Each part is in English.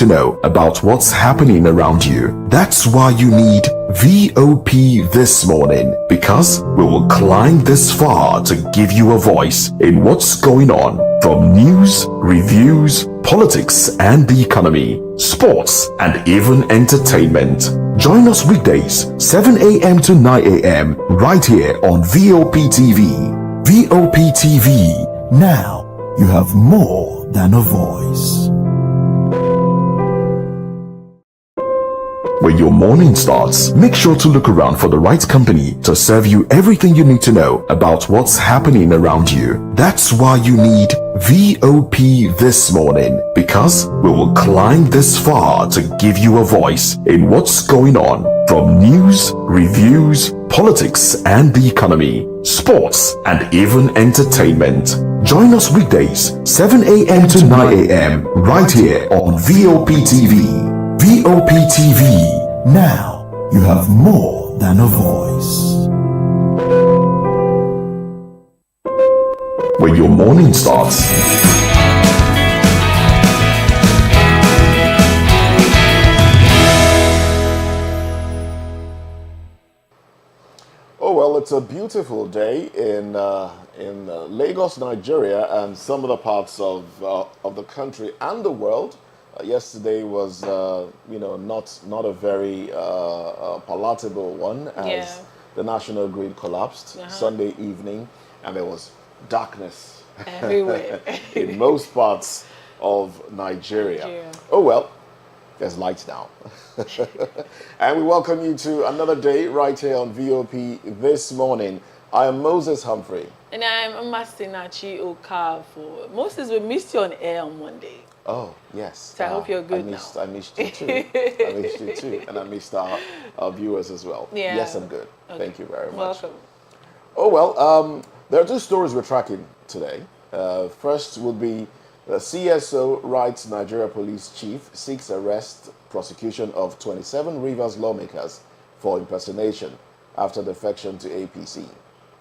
to know about what's happening around you. That's why you need VOP this morning, because we will climb this far to give you a voice in what's going on, from news, reviews, politics and the economy, sports and even entertainment. Join us weekdays 7 a.m. to 9 a.m. right here on VOP TV. VOP TV. Now you have more than a voice. When your morning starts, make sure to look around for the right company to serve you everything you need to know about what's happening around you. That's why you need VOP this morning, because we will climb this far to give you a voice in what's going on, from news, reviews, politics and the economy, sports and even entertainment. Join us weekdays 7 a.m. to 9 a.m. right here on VOP TV. VOP TV. Now you have more than a voice. When your morning starts, oh well, it's a beautiful day in Lagos, Nigeria, and some other parts of the country and the world. Yesterday was, not a very palatable one, as the national grid collapsed Sunday evening, and there was darkness everywhere in most parts of Nigeria. Oh well, there's lights now. And we welcome you to another day right here on VOP this morning. I am Moses Humphrey. And I'm Masinachi Okafor. Moses, we missed you on air on Monday. Oh, yes. So I hope you're good I missed you too. I missed you too. And I missed our viewers as well. Yeah. Yes, I'm good. Okay. Thank you very much. Welcome. Oh, well, there are two stories we're tracking today. First will be the CSO writes Nigeria Police Chief seeks arrest prosecution of 27 Rivers lawmakers for impersonation after defection to APC.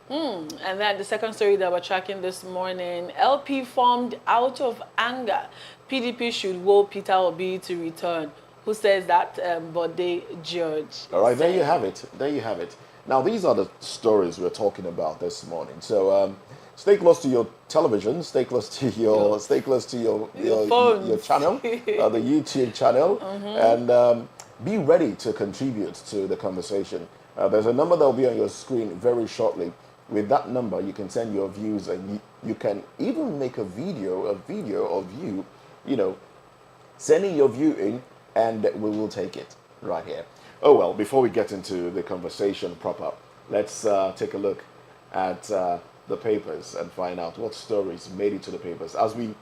And then the second story that we're tracking this morning, LP formed out of anger. PDP should woo Peter Obi to return. Who says that? Bode George. All right, there you have it. There you have it. Now, these are the stories we're talking about this morning. So stay close to your television, stay close to your channel, the YouTube channel, and be ready to contribute to the conversation. There's a number that will be on your screen very shortly. With that number, you can send your views, and you can even make a video of you, sending your view in, and we will take it right here. Oh well, before we get into the conversation proper, let's take a look at the papers and find out what stories made it to the papers. As we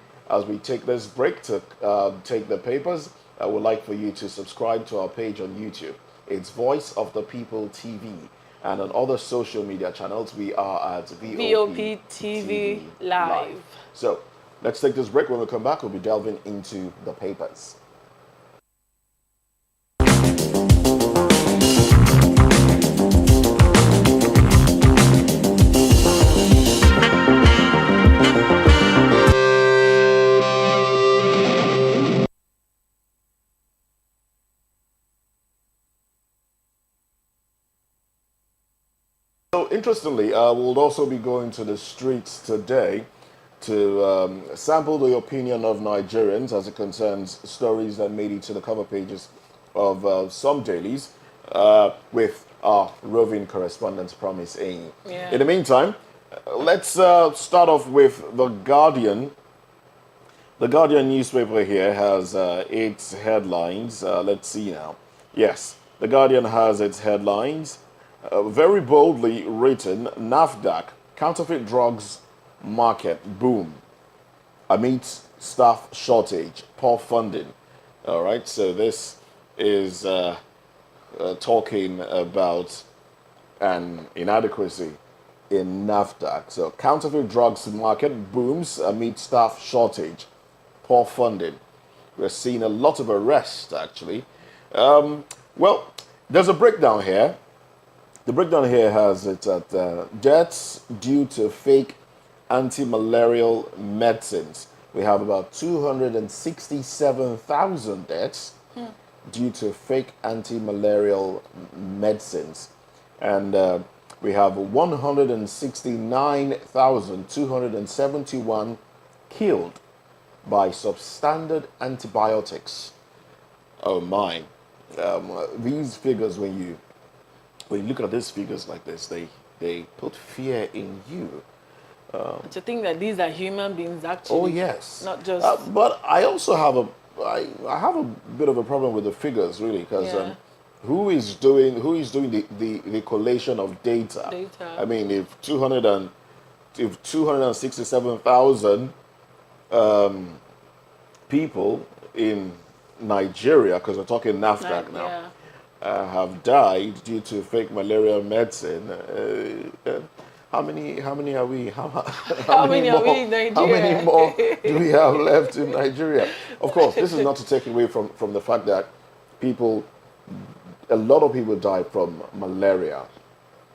take this break to take the papers, I would like for you to subscribe to our page on YouTube. It's Voice of the People TV. And on other social media channels, we are at VOP TV Live. So let's take this break. When we come back, we'll be delving into the papers. So interestingly, we'll also be going to the streets today to sample the opinion of Nigerians as it concerns stories that made it to the cover pages of some dailies with our roving correspondent Promise A. Yeah. In the meantime, let's start off with The Guardian. The Guardian newspaper here has its headlines. Let's see now. Yes, The Guardian has its headlines. Very boldly written, NAFDAC, counterfeit drugs market boom amid staff shortage, poor funding. All right, so this is talking about an inadequacy in NAFDAC. So counterfeit drugs market booms amid staff shortage, poor funding. We're seeing a lot of arrests, actually. Well, there's a breakdown here. The breakdown here has it at deaths due to fake anti-malarial medicines. we have about 267,000 deaths due to fake anti-malarial medicines. And we have 169,271 killed by substandard antibiotics. Oh my. These figures, when you look at these figures like this, they put fear in you. To think that these are human beings actually. Oh yes. Not just. But I also have I have a bit of a problem with the figures, really, because Yeah. who is doing the collation of data? Data. I mean, if 267,000 people in Nigeria, because we're talking NAFDAC now, Yeah. have died due to fake malaria medicine. How many are we? How many are we in How many Nigeria? more do we have left in Nigeria? Of course, this is not to take away from the fact that a lot of people die from malaria.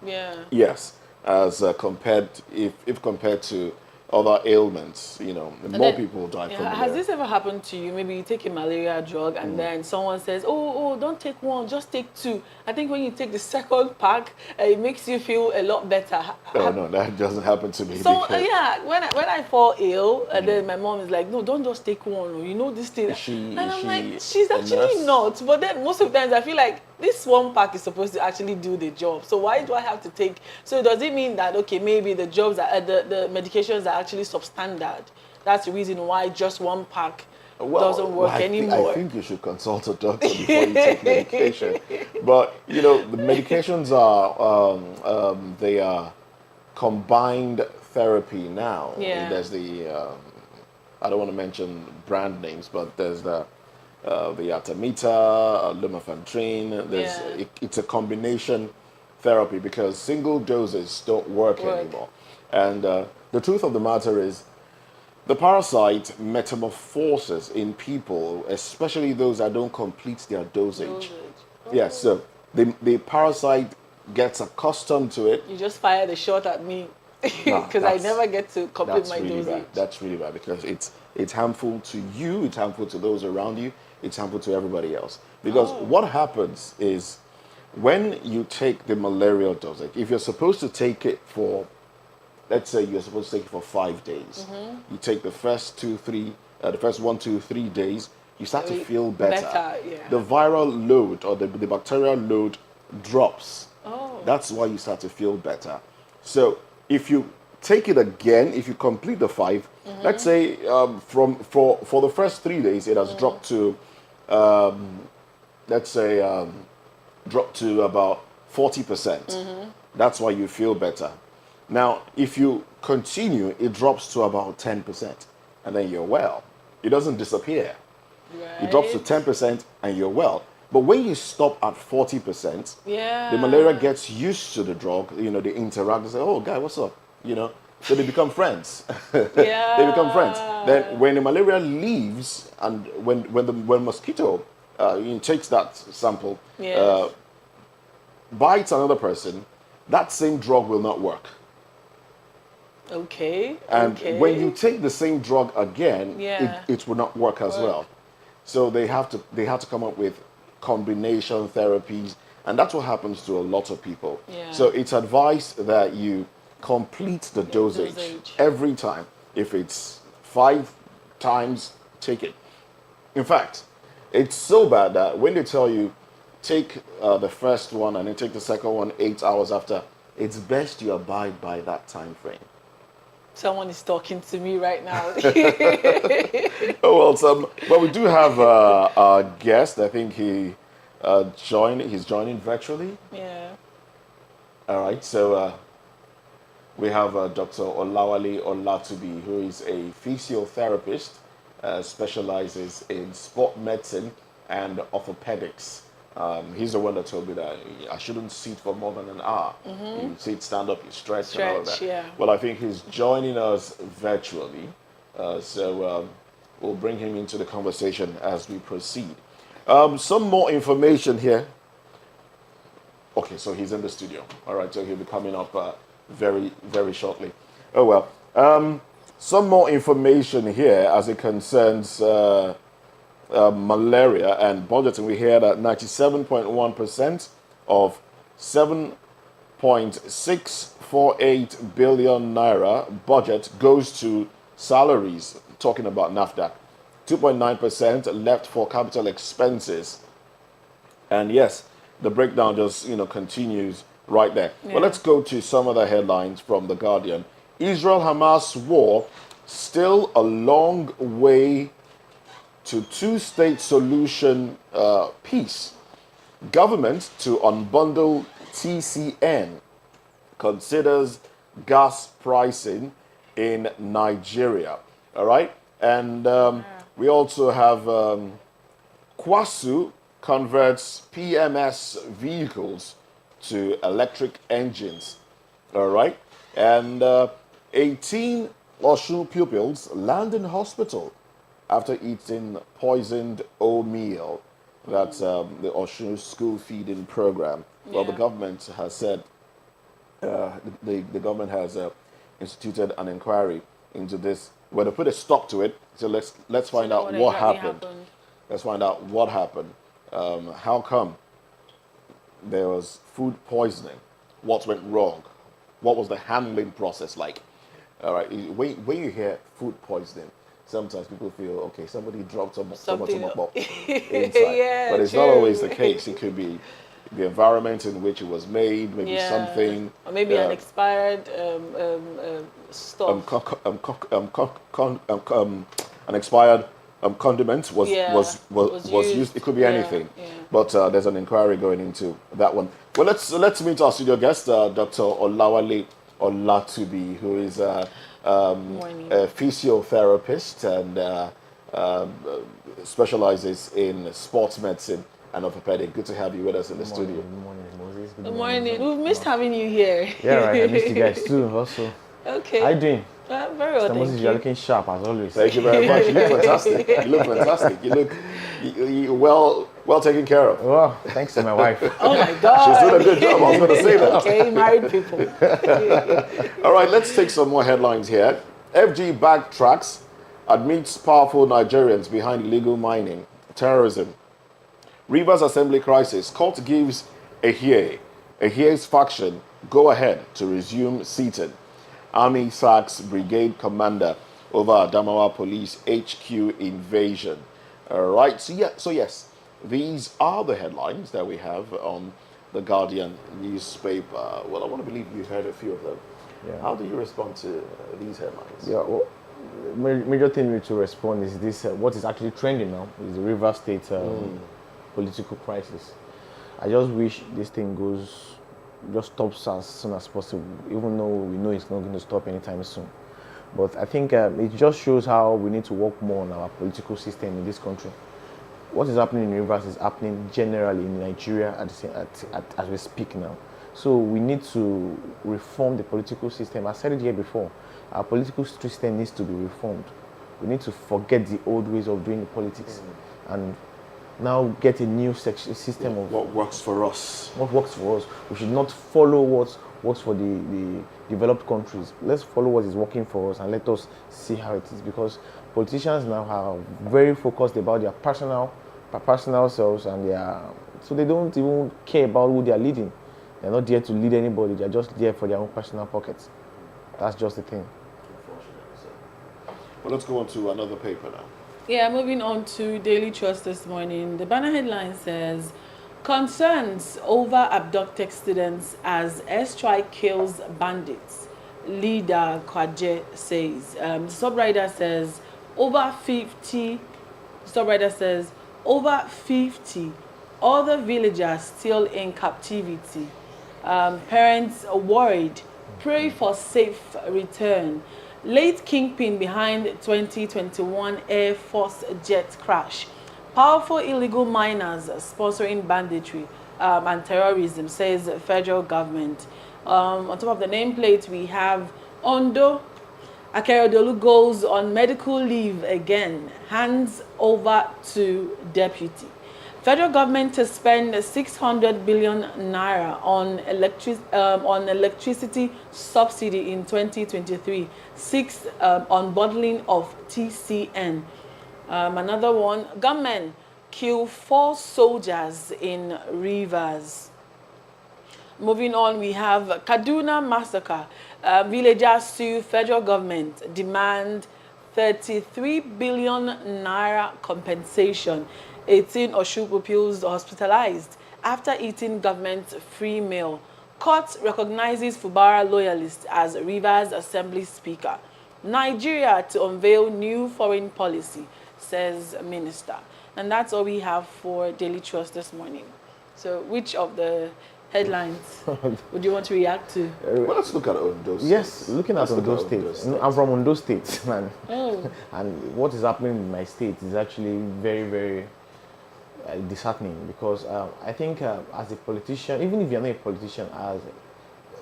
Yeah. Yes, as compared if compared to other ailments, more then- people die from Yeah. malaria. Has this ever happened to you? Maybe you take a malaria drug and then someone says, oh, don't take one, just take two. I think when you take the second pack, it makes you feel a lot better. Oh no, that doesn't happen to me. So because yeah, when I fall ill, and then my mom is like, "No, don't just take one. You know this thing." Is she- and is I'm she like, "She's a actually nurse? not." But then most of the times I feel like this one pack is supposed to actually do the job. So why do I have to take? So does it mean that okay, maybe the jobs are the medications are actually substandard? That's the reason why just one pack doesn't work anymore. I think you should consult a doctor before you take medication. But the medications are they are combined therapy now. Yeah. There's the I don't want to mention brand names, but there's the Artemether, lumefantrine. Yeah. It's a combination therapy because single doses don't work anymore. And the truth of the matter is, the parasite metamorphoses in people, especially those that don't complete their dosage. Yes, so the parasite gets accustomed to it. You just fired a shot at me Nah, because I never get to complete my really dosage. bad. That's really bad because it's harmful to you, it's harmful to those around you, it's harmful to everybody else. Because what happens is when you take the malarial dosage, if you're supposed to take it for, let's say you're supposed to take it for 5 days, you take the first 1, 2, 3 days, you start to feel better. Yeah. The viral load or the bacterial load drops. Oh. That's why you start to feel better. So if you take it again, if you complete the 5, let's say for the first 3 days it has dropped to, let's say dropped to about 40%. That's why you feel better. Now, if you continue, it drops to about 10%, and then you're well. It doesn't disappear. Right. It drops to 10%, and you're well. But when you stop at 40%, Yeah. the malaria gets used to the drug. They interact and say, "Oh, guy, what's up?" So they become friends. Yeah. They become friends. Then when the malaria leaves, and when mosquito takes that sample, Yes. bites another person, that same drug will not work. Okay. And okay. when you take the same drug again, Yeah. it will not work as well. So they have to come up with combination therapies, and that's what happens to a lot of people. Yeah. So it's advised that you complete the dosage every time. If it's 5 times, take it. In fact, it's so bad that when they tell you take the first one and then take the second one 8 hours after, it's best you abide by that time frame. Someone is talking to me right now. Oh well, but we do have a guest. I think he's joining virtually. Yeah. All right, so we have Dr. Olawale Olatubi, who is a physiotherapist, specializes in sport medicine and orthopedics. He's the one that told me that I shouldn't sit for more than an hour. You sit, stand up, you stretch and all of that. Yeah. Well, I think he's joining us virtually, so we'll bring him into the conversation as we proceed. Some more information here. Okay, so he's in the studio. All right, so he'll be coming up very, very shortly. Oh well. Some more information here as it concerns malaria and budgeting. We hear that 97.1% of 7.648 billion naira budget goes to salaries, talking about NAFDAC. 2.9% left for capital expenses. And yes, the breakdown just continues right there. Yeah. But let's go to some other headlines from The Guardian. Israel-Hamas war, still a long way to two-state solution peace. Government to unbundle TCN, considers gas pricing in Nigeria. All right? And we also have Kwasu converts PMS vehicles to electric engines. All right? And 18 Osun pupils land in hospital after eating poisoned oatmeal. That's the Osun school feeding program. Well, the Yeah. government has said, the government has instituted an inquiry into this. Well, they put a stop to it. So let's find out what exactly happened. Let's find out what happened. How come there was food poisoning? What went wrong? What was the handling process like? All right. When you hear food poisoning, sometimes people feel, okay, somebody dropped some Something inside. Yeah, But it's not true. always the case. It could be the environment in which it was made, maybe something. Or maybe an expired stuff. An expired condiment was was used. It could be Yeah, anything. yeah. But there's an inquiry going into that one. Well, let's meet our studio guest, Dr. Olawale Olatubi, who is a physiotherapist and specializes in sports medicine and orthopedic. Good to have you with us in the studio. Good morning, Moses. Good morning. We've missed having you here. Yeah, right. I missed you guys too. Also, Okay. how you doing? Very well, Mr. Moses, thank you're you. looking sharp as always. Thank you very much. You look fantastic. You look fantastic. You well taken care of. Well, thanks to my wife. Oh my God. She's doing a good job. I was going to say that. Okay, married people. All right, let's take some more headlines here. FG backtracks, admits powerful Nigerians behind illegal mining, terrorism. Rivers Assembly crisis. Court gives Ehia's faction go ahead to resume seating. Army sacks brigade commander over Adamawa Police HQ invasion. All right, so yes, these are the headlines that we have on the Guardian newspaper. Well, I want to believe you heard a few of them. Yeah. How do you respond to these headlines? Yeah, well, major thing we need to respond is this: what is actually trending now is the River State political crisis. I just wish this thing just stops as soon as possible, even though we know it's not going to stop anytime soon. But I think it just shows how we need to work more on our political system in this country. What is happening in Rivers is happening generally in Nigeria as we speak now. So we need to reform the political system. I said it here before. Our political system needs to be reformed. We need to forget the old ways of doing politics and now get a new system of what works for us. What works for us. We should not follow what works for the developed countries. Let's follow what is working for us and let us see how it is, because politicians now are very focused about their personal selves and so they don't even care about who they are leading. They're not there to lead anybody. They're just there for their own personal pockets. That's just the thing. Unfortunately, so. Well, let's go on to another paper now. Yeah, moving on to Daily Trust this morning. The banner headline says, concerns over abducted students as airstrike kills bandits. Leader Kwaje says. Subrider says, over 50 other villagers still in captivity. Parents worried, pray for safe return. Late kingpin behind 2021 Air Force jet crash. Powerful illegal miners sponsoring banditry and terrorism, says the federal government. On top of the nameplate, we have Ondo. Akeredolu goes on medical leave again, hands over to deputy. Federal government to spend 600 billion naira on electricity subsidy in 2023. 6 on bottling of TCN. Another one, gunmen kill 4 soldiers in Rivers. Moving on, we have Kaduna massacre. Villagers sue federal government, demand 33 billion naira compensation. 18 Oshu pupils hospitalized after eating government free meal. Court recognizes Fubara loyalist as Rivers Assembly Speaker. Nigeria to unveil new foreign policy, says Minister. And that's all we have for Daily Trust this morning. So which of the headlines would you want to react to? Well, let's look at Ondo State. Yes, looking at Ondo State. I'm from Ondo State, man. Oh. And what is happening in my state is actually very, very disheartening, because I think as a politician, even if you're not a politician, as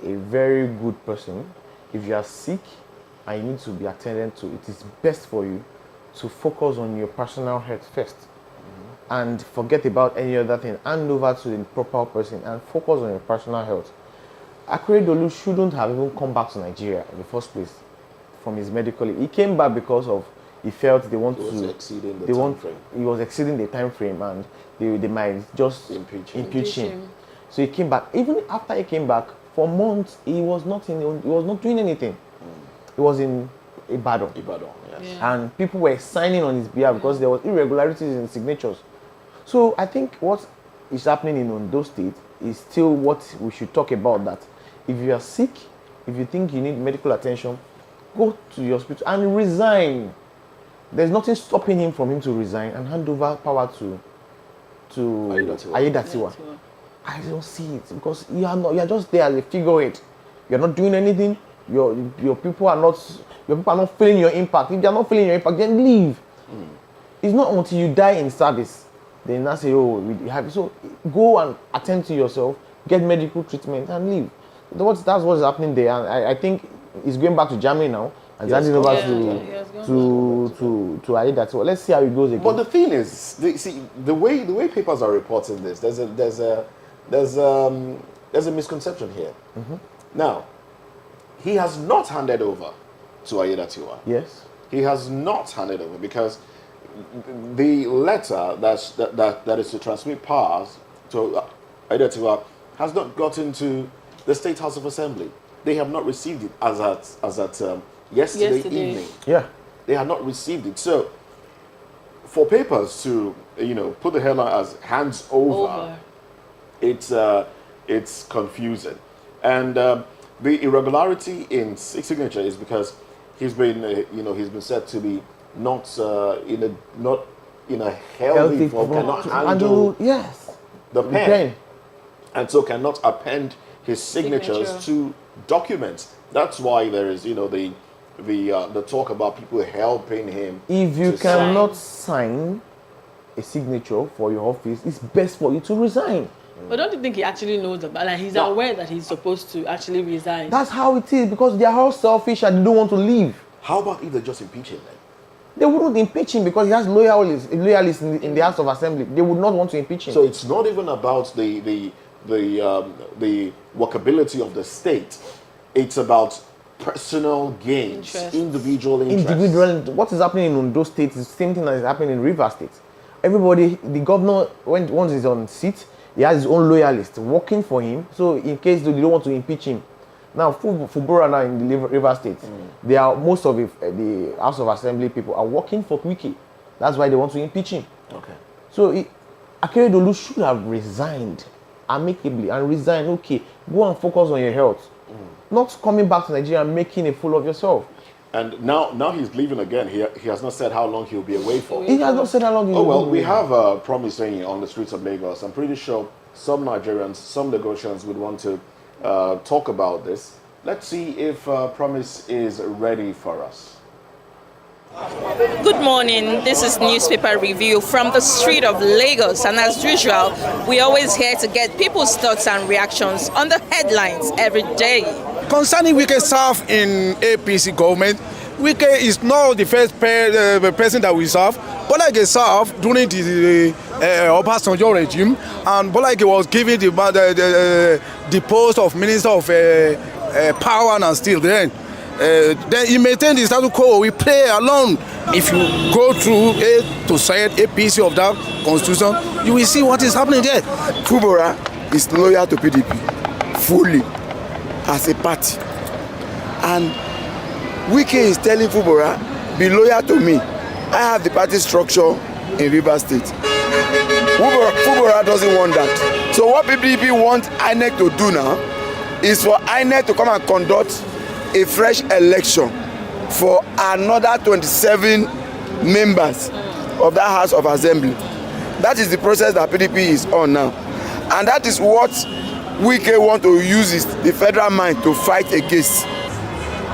a very good person, if you are sick and you need to be attended to, it is best for you to focus on your personal health first. And forget about any other thing. Hand over to the proper person and focus on your personal health. Akeredolu shouldn't have even come back to Nigeria in the first place from his medical leave. He came back because of he felt they want he was exceeding the time frame, and they might just impeach him. So he came back. Even after he came back, for months he was not doing anything. He was in Ibadan. Yes. Yeah. And people were signing on his behalf because there was irregularities in signatures. So I think what is happening in Ondo State is still what we should talk about, that if you are sick, if you think you need medical attention, go to the hospital and resign. There's nothing stopping him to resign and hand over power to Ayedatiwa. I don't see it, because you are just there as a figurehead. You're not doing anything. Your people are not feeling your impact. If they're not feeling your impact, then leave. It's not until you die in service then I say, oh, we have. So go and attend to yourself, get medical treatment, and leave. That's what's happening there. And I think he's going back to Germany now and handing over to Aida. So let's see how it goes again. But the thing is, the way papers are reporting this, there's a misconception here. Now, he has not handed over to Ayedatiwa. Yes. He has not handed over, because the letter that is to transmit powers to Ayedatiwa has not gotten to the State House of Assembly. They have not received it as at yesterday evening. Yeah. They have not received it. So for papers to put the headline as hands over. It's confusing. And the irregularity in signature is because he's been said to be not in a healthy form, cannot handle the pen, and so cannot append his signatures to documents. That's why there is the talk about people helping him. If you cannot sign a signature for your office, it's best for you to resign. But don't you think he actually knows about it? He's aware that he's supposed to actually resign. That's how it is, because they are all selfish and they don't want to leave. How about if they just impeach him then? They wouldn't impeach him because he has loyalists in the House of Assembly. They would not want to impeach him. So it's not even about the workability of the state. It's about personal gains, individual interests. What is happening in Ondo State is the same thing that is happening in Rivers State. Everybody, the governor, once he's on seat, he has his own loyalists working for him. So in case they don't want to impeach him. Now, Fubara now in the River State, they are most of the House of Assembly people are working for Wiki. That's why they want to impeach him. Okay. So Akeredolu should have resigned amicably and resigned. Okay, go and focus on your health, not coming back to Nigeria and making a fool of yourself. And now he's leaving again. He has not said how long he'll be away for. He has not said how long he'll be away. Oh well, we have a promise saying on the streets of Lagos. I'm pretty sure some Nigerians, some Lagosians would want to talk about this. Let's see if Promise is ready for us. Good morning, this is newspaper review from the street of Lagos, and as usual, we're always here to get people's thoughts and reactions on the headlines every day. Concerning Wike serve in APC government, Wike is not the first president that we serve, but like a serve during the Obasanjo regime, and Bola Ige was given the post of Minister of Power and Steel. Then he maintained the status quo. We play along. If you go through A to Z, APC of that constitution, you will see what is happening there. Fubara is loyal to PDP fully as a party, and Wike is telling Fubara, be loyal to me. I have the party structure in Rivers State. Fubara doesn't want that. So what PDP want INEC to do now is for INEC to come and conduct a fresh election for another 27 members of that House of Assembly. That is the process that PDP is on now. And that is what Wike want to use the federal mind to fight against.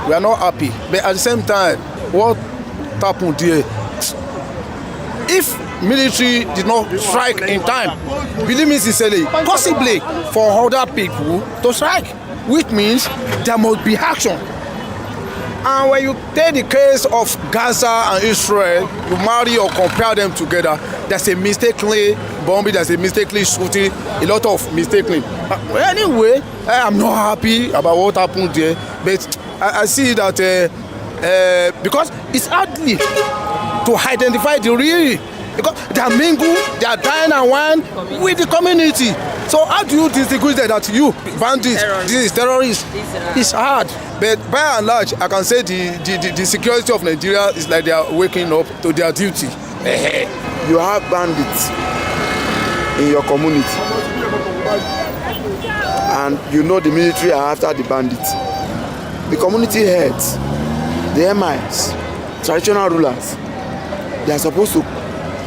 We are not happy, but at the same time, what happened there? If military did not strike in time, believe me sincerely, possibly for other people to strike, which means there must be action. And when you take the case of Gaza and Israel, you marry or compare them together, there's a mistakenly bombing, there's a mistakenly shooting, a lot of mistakenly. Anyway, I'm not happy about what happened there, but I see that because it's hardly to identify the real, because they are mingle, they are dine and wine with the community. So how do you distinguish that you bandits, this is terrorists? It's hard. But by and large, I can say the security of Nigeria is like they are waking up to their duty. You have bandits in your community, and you know the military are after the bandits. The community heads, the MIs, traditional rulers, they are supposed to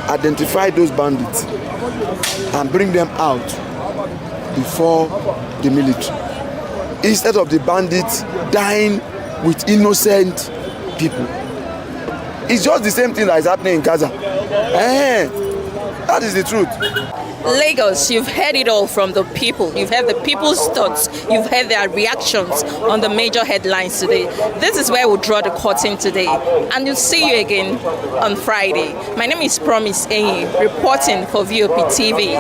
identify those bandits and bring them out before the military, instead of the bandits dying with innocent people. It's just the same thing that is happening in Gaza. That is the truth. Lagos, you've heard it all from the people. You've heard the people's thoughts. You've heard their reactions on the major headlines today. This is where we'll draw the curtain today. And we'll see you again on Friday. My name is Promise Enyi, reporting for VOP TV.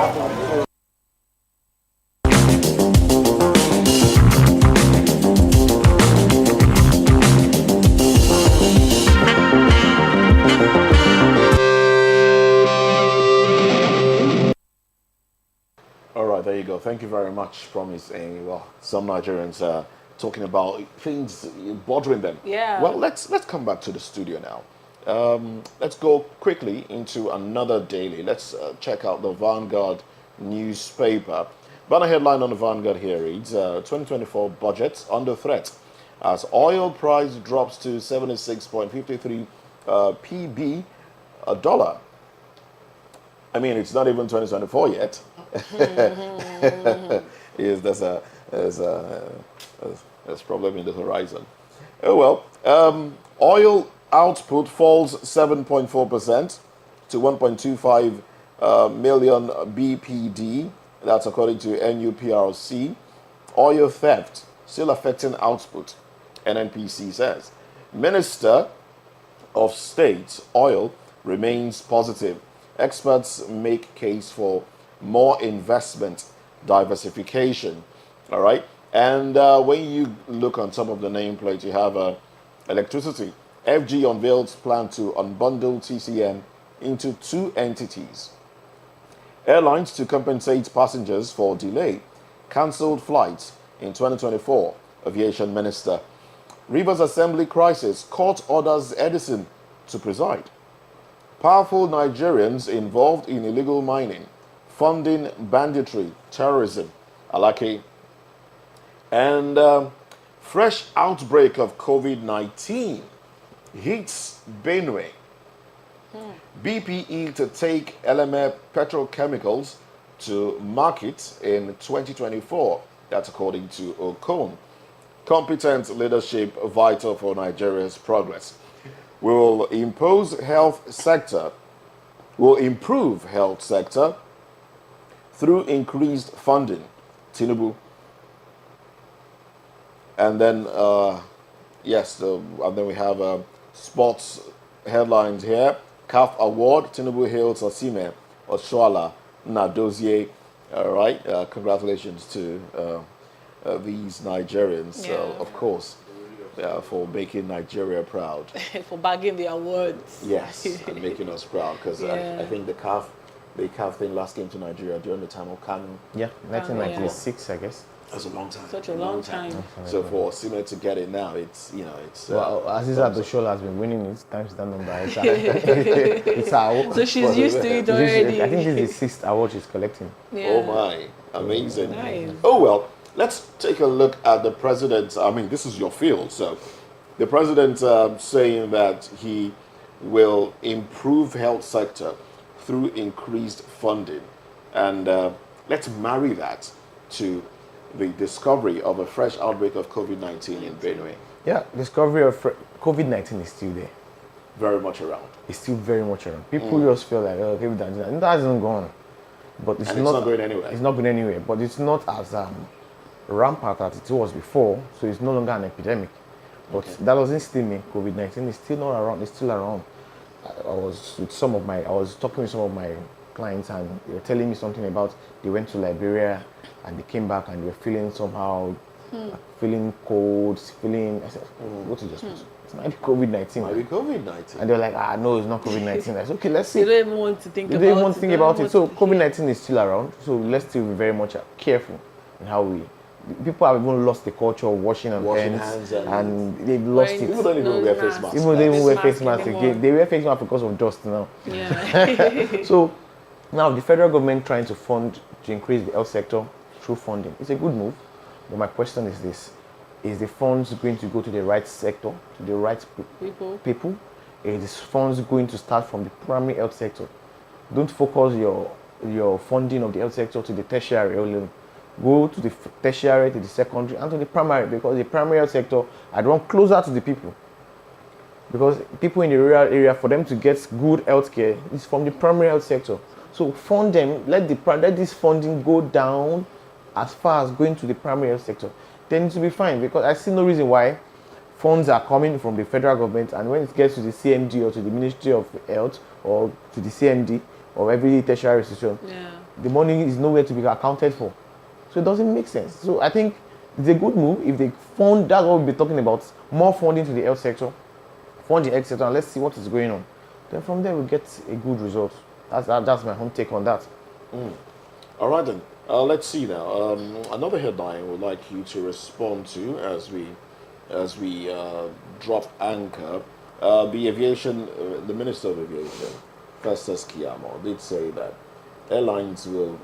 There you go. Thank you very much, Promise. And well, some Nigerians are talking about things bothering them. Yeah. Well, let's come back to the studio now. Let's go quickly into another daily. Let's check out the Vanguard newspaper. Banner headline on the Vanguard here reads: 2024 budget under threat as oil price drops to 76.53 PB a dollar. I mean, it's not even 2024 yet. Yes, there's problem in the horizon. Oh well. Oil output falls 7.4% to 1.25 million BPD. That's according to NUPRC. Oil theft still affecting output, NNPC says. Minister of State Oil remains positive. Experts make case for more investment diversification. All right. And when you look on some of the nameplates, you have electricity. FG unveils plan to unbundle TCN into two entities. Airlines to compensate passengers for delay. Cancelled flights in 2024. Aviation Minister. Rivers Assembly crisis. Court orders Edison to preside. Powerful Nigerians involved in illegal mining. Funding banditry, terrorism, Alake. And fresh outbreak of COVID-19 hits Benue. BPE to take LMF petrochemicals to market in 2024. That's according to Okon. Competent leadership vital for Nigeria's progress. We will improve health sector through increased funding. Tinubu. And then, and then we have sports headlines here. CAF award, Tinubu hails Oseni Oshuala Nadozie. All right, congratulations to these Nigerians, of course, for making Nigeria proud. For bagging the awards. Yes, and making us proud, because I think the CAF thing last came to Nigeria during the time of Kanu. Yeah, 1996, I guess. That's a long time. Such a long time. So for Oseni to get it now, it's well, Aziza Doshol has been winning it times that number. It's our, so she's used to it already. I think this is the 6th award she's collecting. Yeah. Oh my, amazing. Nice. Oh well, let's take a look at the president. I mean, this is your field, so the president saying that he will improve health sector through increased funding, and let's marry that to the discovery of a fresh outbreak of COVID-19 in Benue. Yeah, discovery of COVID-19 is still there. Very much around. It's still very much around. People just feel like, oh, COVID-19, that hasn't gone. But it's not going anywhere. It's not going anywhere. But it's not as rampant as it was before, so it's no longer an epidemic. But that doesn't still mean COVID-19 is still not around. It's still around. I was talking with some of my clients, and they were telling me something about they went to Liberia and they came back and they were feeling somehow, feeling cold, feeling. I said, what is this? It might be COVID-19. Might be COVID-19. And they were like, no, it's not COVID-19. I said, okay, let's see. You don't even want to think about it. They don't want to think about it. So COVID-19 is still around. So let's still be very much careful in how we. People have even lost the culture of washing hands and they've lost it. People don't even wear face masks. People don't even wear face masks again. They wear face masks because of dust now. Yeah. So now the federal government trying to fund to increase the health sector through funding. It's a good move. But my question is this: is the funds going to go to the right sector, to the right people? Is the funds going to start from the primary health sector? Don't focus your funding of the health sector to the tertiary level. Go to the tertiary, to the secondary, and to the primary, because the primary health sector are drawn closer to the people. Because people in the rural area, for them to get good health care, is from the primary health sector. So fund them, let this funding go down as far as going to the primary health sector. Then it will be fine, because I see no reason why funds are coming from the federal government, and when it gets to the CMD or to the Ministry of Health or to the CMD or every tertiary institution, the money is nowhere to be accounted for. So it doesn't make sense. So I think it's a good move if they fund. That's what we'll be talking about. More funding to the health sector, fund the health sector, and let's see what is going on. Then from there we'll get a good result. That's my home take on that. All right then. Let's see now. Another headline we'd like you to respond to as we drop anchor. The Minister of Aviation, Festus Keyamo, did say that airlines will,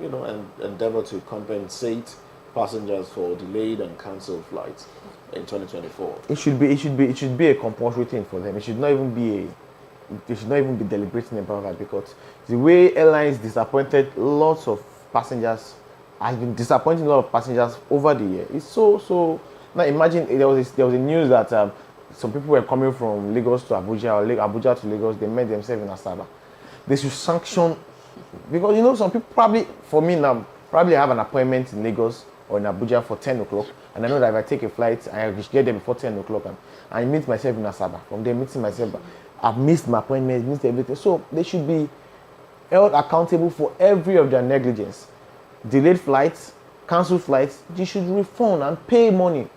endeavor to compensate passengers for delayed and cancelled flights in 2024. It should be a compulsory thing for them. It should not even be deliberating about that, because the way airlines disappointed lots of passengers, has been disappointing a lot of passengers over the year. It's so. Now imagine there was a news that some people were coming from Lagos to Abuja, or Abuja to Lagos. They met themselves in Asaba. They should sanction. Because some people probably have an appointment in Lagos or in Abuja for 10 o'clock, and I know that if I take a flight, I get there before 10 o'clock, and I meet myself in Asaba. From there, meeting myself, I've missed my appointment, missed everything. So they should be held accountable for every of their negligence. Delayed flights, cancelled flights, they should refund and pay money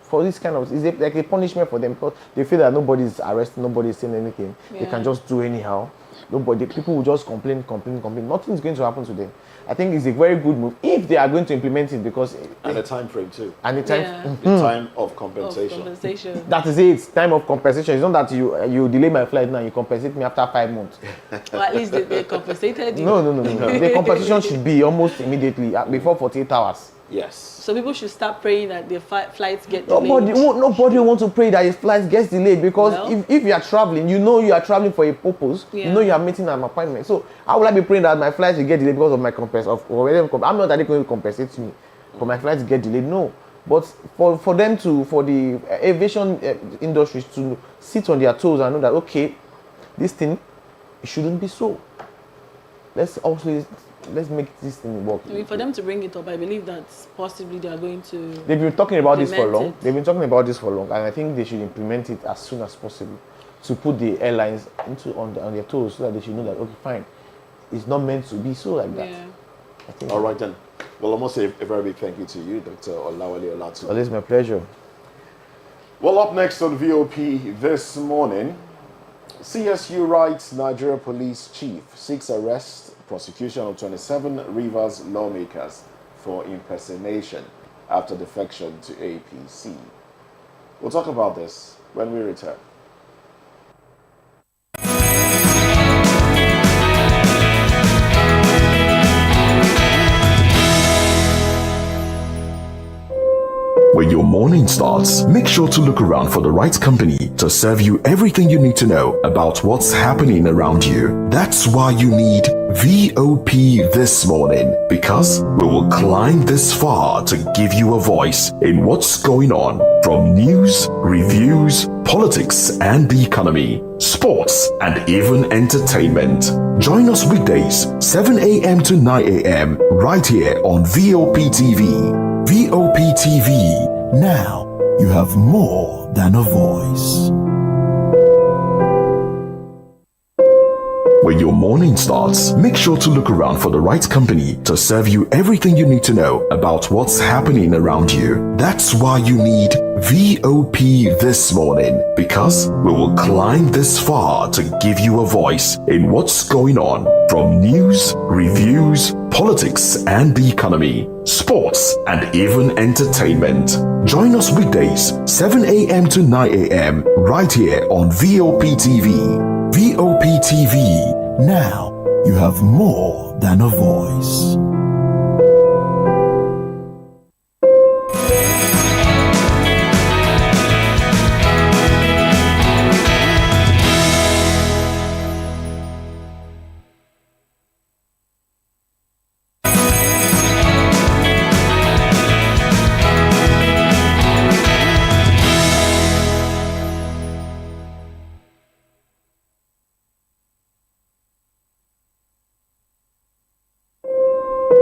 for this kind of. It's like a punishment for them, because they feel that nobody's arrested, nobody's saying anything. They can just do anyhow. People will just complain. Nothing's going to happen to them. I think it's a very good move if they are going to implement it, because and the time frame too. And the time, the time of compensation. That is it. Time of compensation. It's not that you delay my flight now, you compensate me after 5 months. Well, at least they compensated you. No. The compensation should be almost immediately, before 48 hours. Yes. So people should start praying that their flights get delayed. Nobody wants to pray that his flight gets delayed, because if you are traveling, you are traveling for a purpose. You know you are meeting an appointment. So how will I be praying that my flights will get delayed because of my I'm not going to compensate me for my flights to get delayed. No. But for the aviation industries to sit on their toes and know that, okay, this thing, it shouldn't be so. Let's make this thing work. I mean, for them to bring it up, I believe that possibly they are going to. They've been talking about this for long. And I think they should implement it as soon as possible to put the airlines on their toes, so that they should know that, okay, fine, it's not meant to be so like that. Yeah. I think. All right then. Well, I must say a very big thank you to you, Dr. Olawale Olatu. Well, it's my pleasure. Well, up next on VOP this morning, CSU writes Nigeria police chief seeks arrest, prosecution of 27 Rivers lawmakers for impersonation after defection to APC. We'll talk about this when we return. When your morning starts, make sure to look around for the right company to serve you everything you need to know about what's happening around you. That's why you need VOP this morning, because we will climb this far to give you a voice in what's going on, from news, reviews, politics and the economy, sports and even entertainment. Join us weekdays 7 a.m. to 9 a.m. right here on VOP TV. VOP TV. Now you have more than a voice. When your morning starts, make sure to look around for the right company to serve you everything you need to know about what's happening around you. That's why you need VOP this morning, because we will climb this far to give you a voice in what's going on, from news, reviews, politics and the economy, sports and even entertainment. Join us weekdays 7 a.m. to 9 a.m. right here on VOP TV. VOP TV. Now you have more than a voice.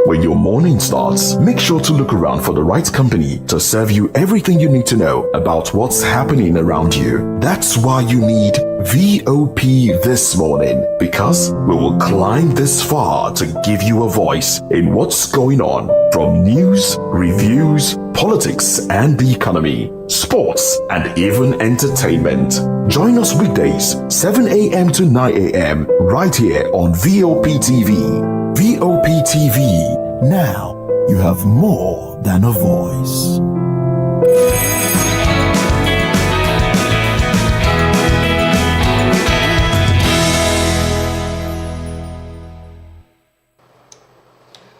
When your morning starts, make sure to look around for the right company to serve you everything you need to know about what's happening around you. That's why you need VOP this morning, because we will climb this far to give you a voice in what's going on, from news, reviews, politics and the economy, sports and even entertainment. Join us weekdays 7 a.m. to 9 a.m. right here on VOP TV. VOP TV. Now you have more than a voice.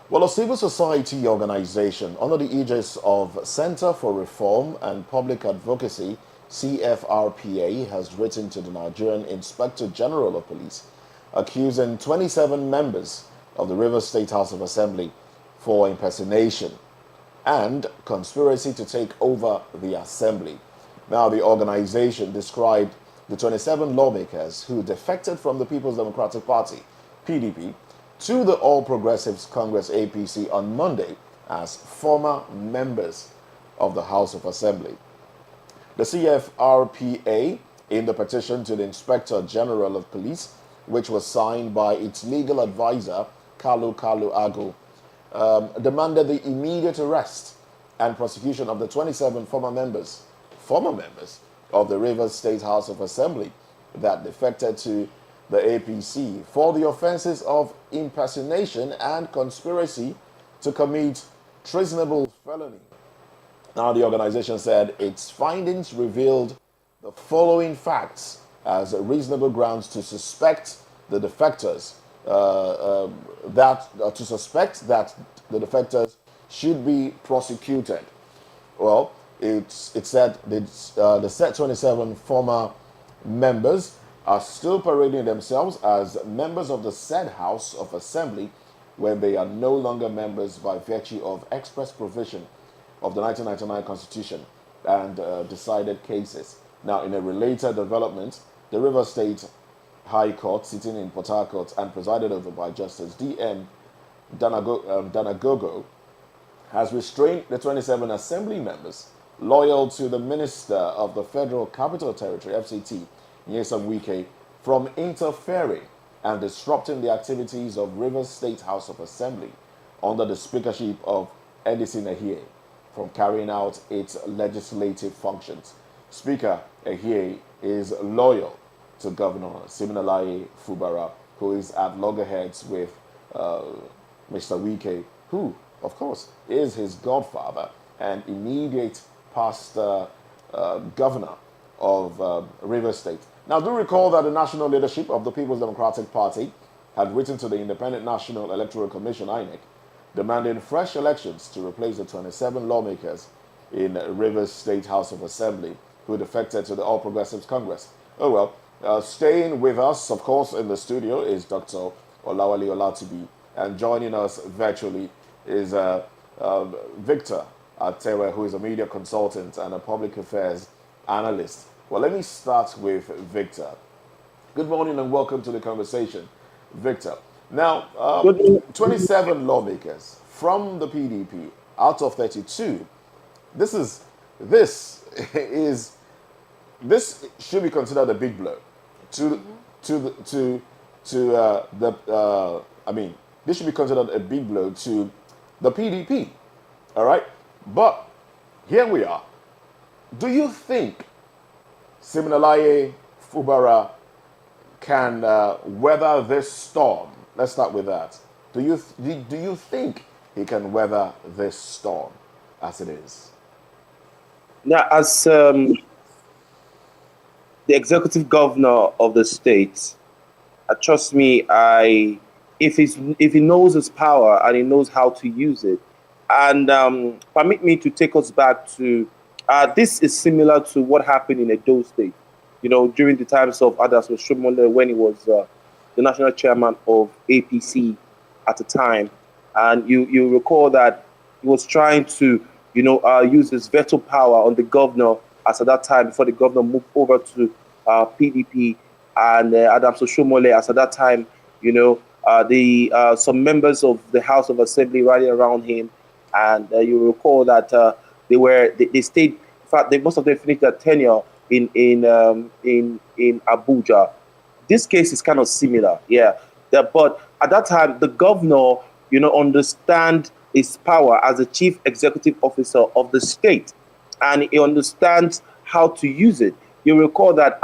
Well, a civil society organization under the aegis of Center for Reform and Public Advocacy, CFRPA, has written to the Nigerian Inspector General of Police, accusing 27 members of the Rivers State House of Assembly for impersonation and conspiracy to take over the assembly. Now, the organization described the 27 lawmakers who defected from the People's Democratic Party, PDP, to the All Progressives Congress, APC, on Monday as former members of the House of Assembly. The CFRPA, in the petition to the Inspector General of Police, which was signed by its legal advisor, Kalu Agu, demanded the immediate arrest and prosecution of the 27 former members of the Rivers State House of Assembly that defected to the APC for the offenses of impersonation and conspiracy to commit treasonable felony. Now, the organization said its findings revealed the following facts as reasonable grounds to suspect the defectors that the defectors should be prosecuted. Well, it said the set 27 former members are still parading themselves as members of the said House of Assembly when they are no longer members by virtue of express provision of the 1999 Constitution and decided cases. Now, in a related development, the Rivers State High Court, sitting in Port Harcourt and presided over by Justice D.M. Danagogo, has restrained the 27 assembly members loyal to the Minister of the Federal Capital Territory, FCT, Nyesom Wike, from interfering and disrupting the activities of Rivers State House of Assembly under the speakership of Edison Ehie from carrying out its legislative functions. Speaker Ehie is loyal to Governor Siminalayi Fubara, who is at loggerheads with Mr. Wike, who, of course, is his godfather and immediate past governor of Rivers State. Now, do recall that the national leadership of the People's Democratic Party had written to the Independent National Electoral Commission, INEC, demanding fresh elections to replace the 27 lawmakers in Rivers State House of Assembly who defected to the All Progressives Congress. Oh well, staying with us, of course, in the studio is Dr. Olawale Olatibi, and joining us virtually is Victor Atewe, who is a media consultant and a public affairs analyst. Well, let me start with Victor. Good morning and welcome to the conversation, Victor. Now, 27 lawmakers from the PDP out of 32. This should be considered a big blow this should be considered a big blow to the PDP. All right, but here we are. Do you think Siminalayi Fubara can weather this storm? Let's start with that. Do you think he can weather this storm as it is? Now, as the executive governor of the state, trust me, if he knows his power and he knows how to use it, and permit me to take us back to this is similar to what happened in Edo State, during the times of Adams Oshiomhole when he was the national chairman of APC at the time, and you recall that he was trying to use his veto power on the governor as at that time before the governor moved over to PDP, and Adams Oshiomhole as at that time, some members of the House of Assembly rallied around him, and you recall that they stayed. In fact, most of them finished their tenure in Abuja. This case is kind of similar, yeah. But at that time, the governor, understand his power as the chief executive officer of the state, and he understands how to use it. You recall that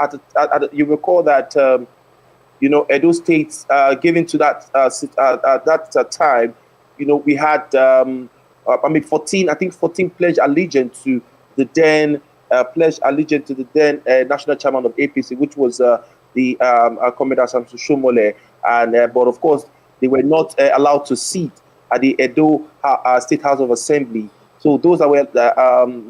Edo State, given to that at that time, we had 14 pledged allegiance to the then national chairman of APC, which was the Comrade Oseni, and but of course they were not allowed to sit at the Edo State House of Assembly. So those that were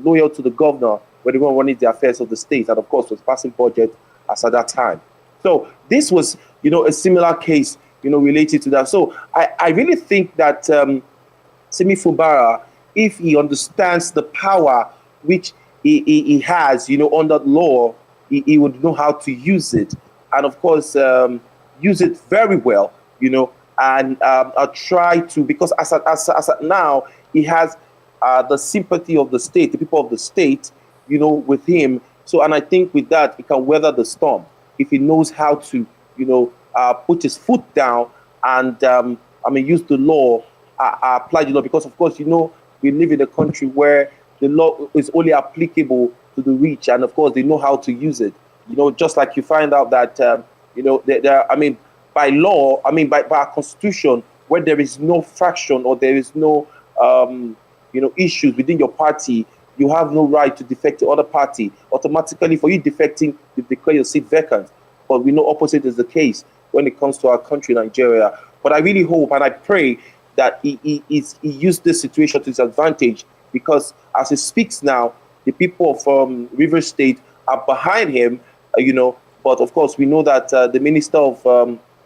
loyal to the governor were the one running the affairs of the state, and of course was passing budget as at that time. So this was, a similar case, related to that. So I really think that Simi Fubara, if he understands the power which he has, under law, he would know how to use it, and of course use it very well, and try to, because as at now he has the sympathy of the state, the people of the state, with him. So, and I think with that he can weather the storm if he knows how to, put his foot down and use the law, apply the law, because of course we live in a country where the law is only applicable to the rich, and of course they know how to use it. Just like you find out that by law, by our constitution, where there is no fraction or there is no issues within your party, you have no right to defect to other party. Automatically, for you defecting, you declare your seat vacant. But we know opposite is the case when it comes to our country, Nigeria. But I really hope and I pray that he used this situation to his advantage, because as he speaks now, the people from Rivers State are behind him, But of course, we know that the Minister of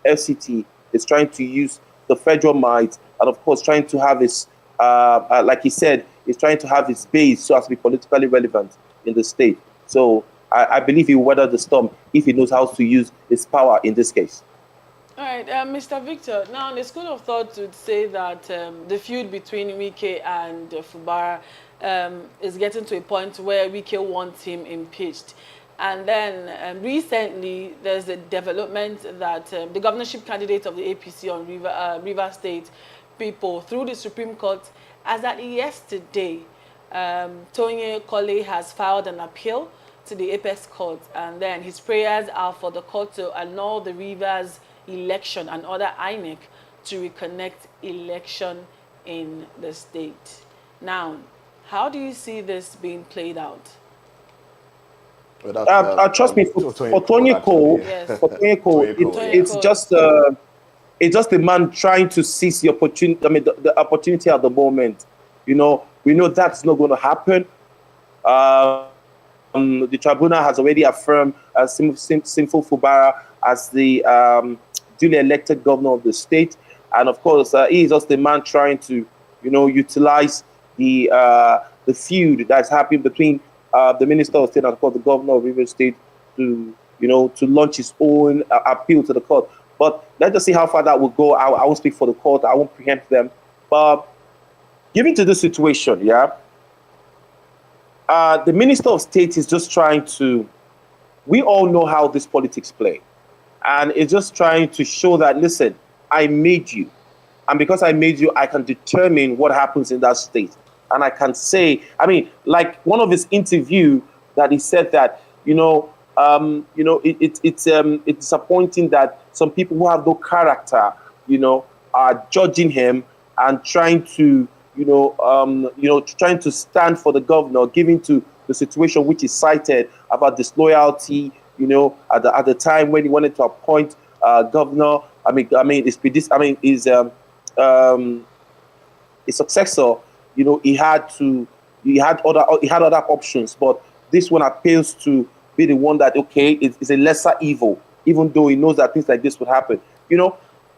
FCT is trying to use the federal might, and of course, trying to have his, like he said, is trying to have his base so as to be politically relevant in the state. So I believe he will weather the storm if he knows how to use his power in this case. All right, Mr. Victor, now the school of thought would say that the feud between Wike and Fubara is getting to a point where Wike wants him impeached. And then recently, there's a development that the governorship candidate of the APC on River State people through the Supreme Court, as at yesterday, Tony Colley has filed an appeal to the Apex Court, and then his prayers are for the court to annul the Rivers election and order INEC to reconnect election in the state. Now, how do you see this being played out? Trust me, for Tony Cole, Yes. for Tony Cole, it's just a man trying to seize the opportunity. I mean, the opportunity at the moment. You know, we know that's not going to happen. The tribunal has already affirmed Simfo Fubara as the duly elected governor of the state, and of course, he is just the man trying to, utilize the feud that's happening between the Minister of State and, of course, the Governor of Rivers State to launch his own appeal to the court. But let's just see how far that will go. I won't speak for the court. I won't preempt them. But given to this situation, the Minister of State is just trying to, we all know how this politics play. And it's just trying to show that, listen, I made you. And because I made you, I can determine what happens in that state. And I can say, like one of his interview that he said that, it's disappointing that some people who have no character, are judging him and trying to, trying to stand for the governor, giving to the situation which is cited about disloyalty, at the time when he wanted to appoint governor. His successor. He had other options, but this one appeals to be the one that, okay, it's a lesser evil, even though he knows that things like this would happen.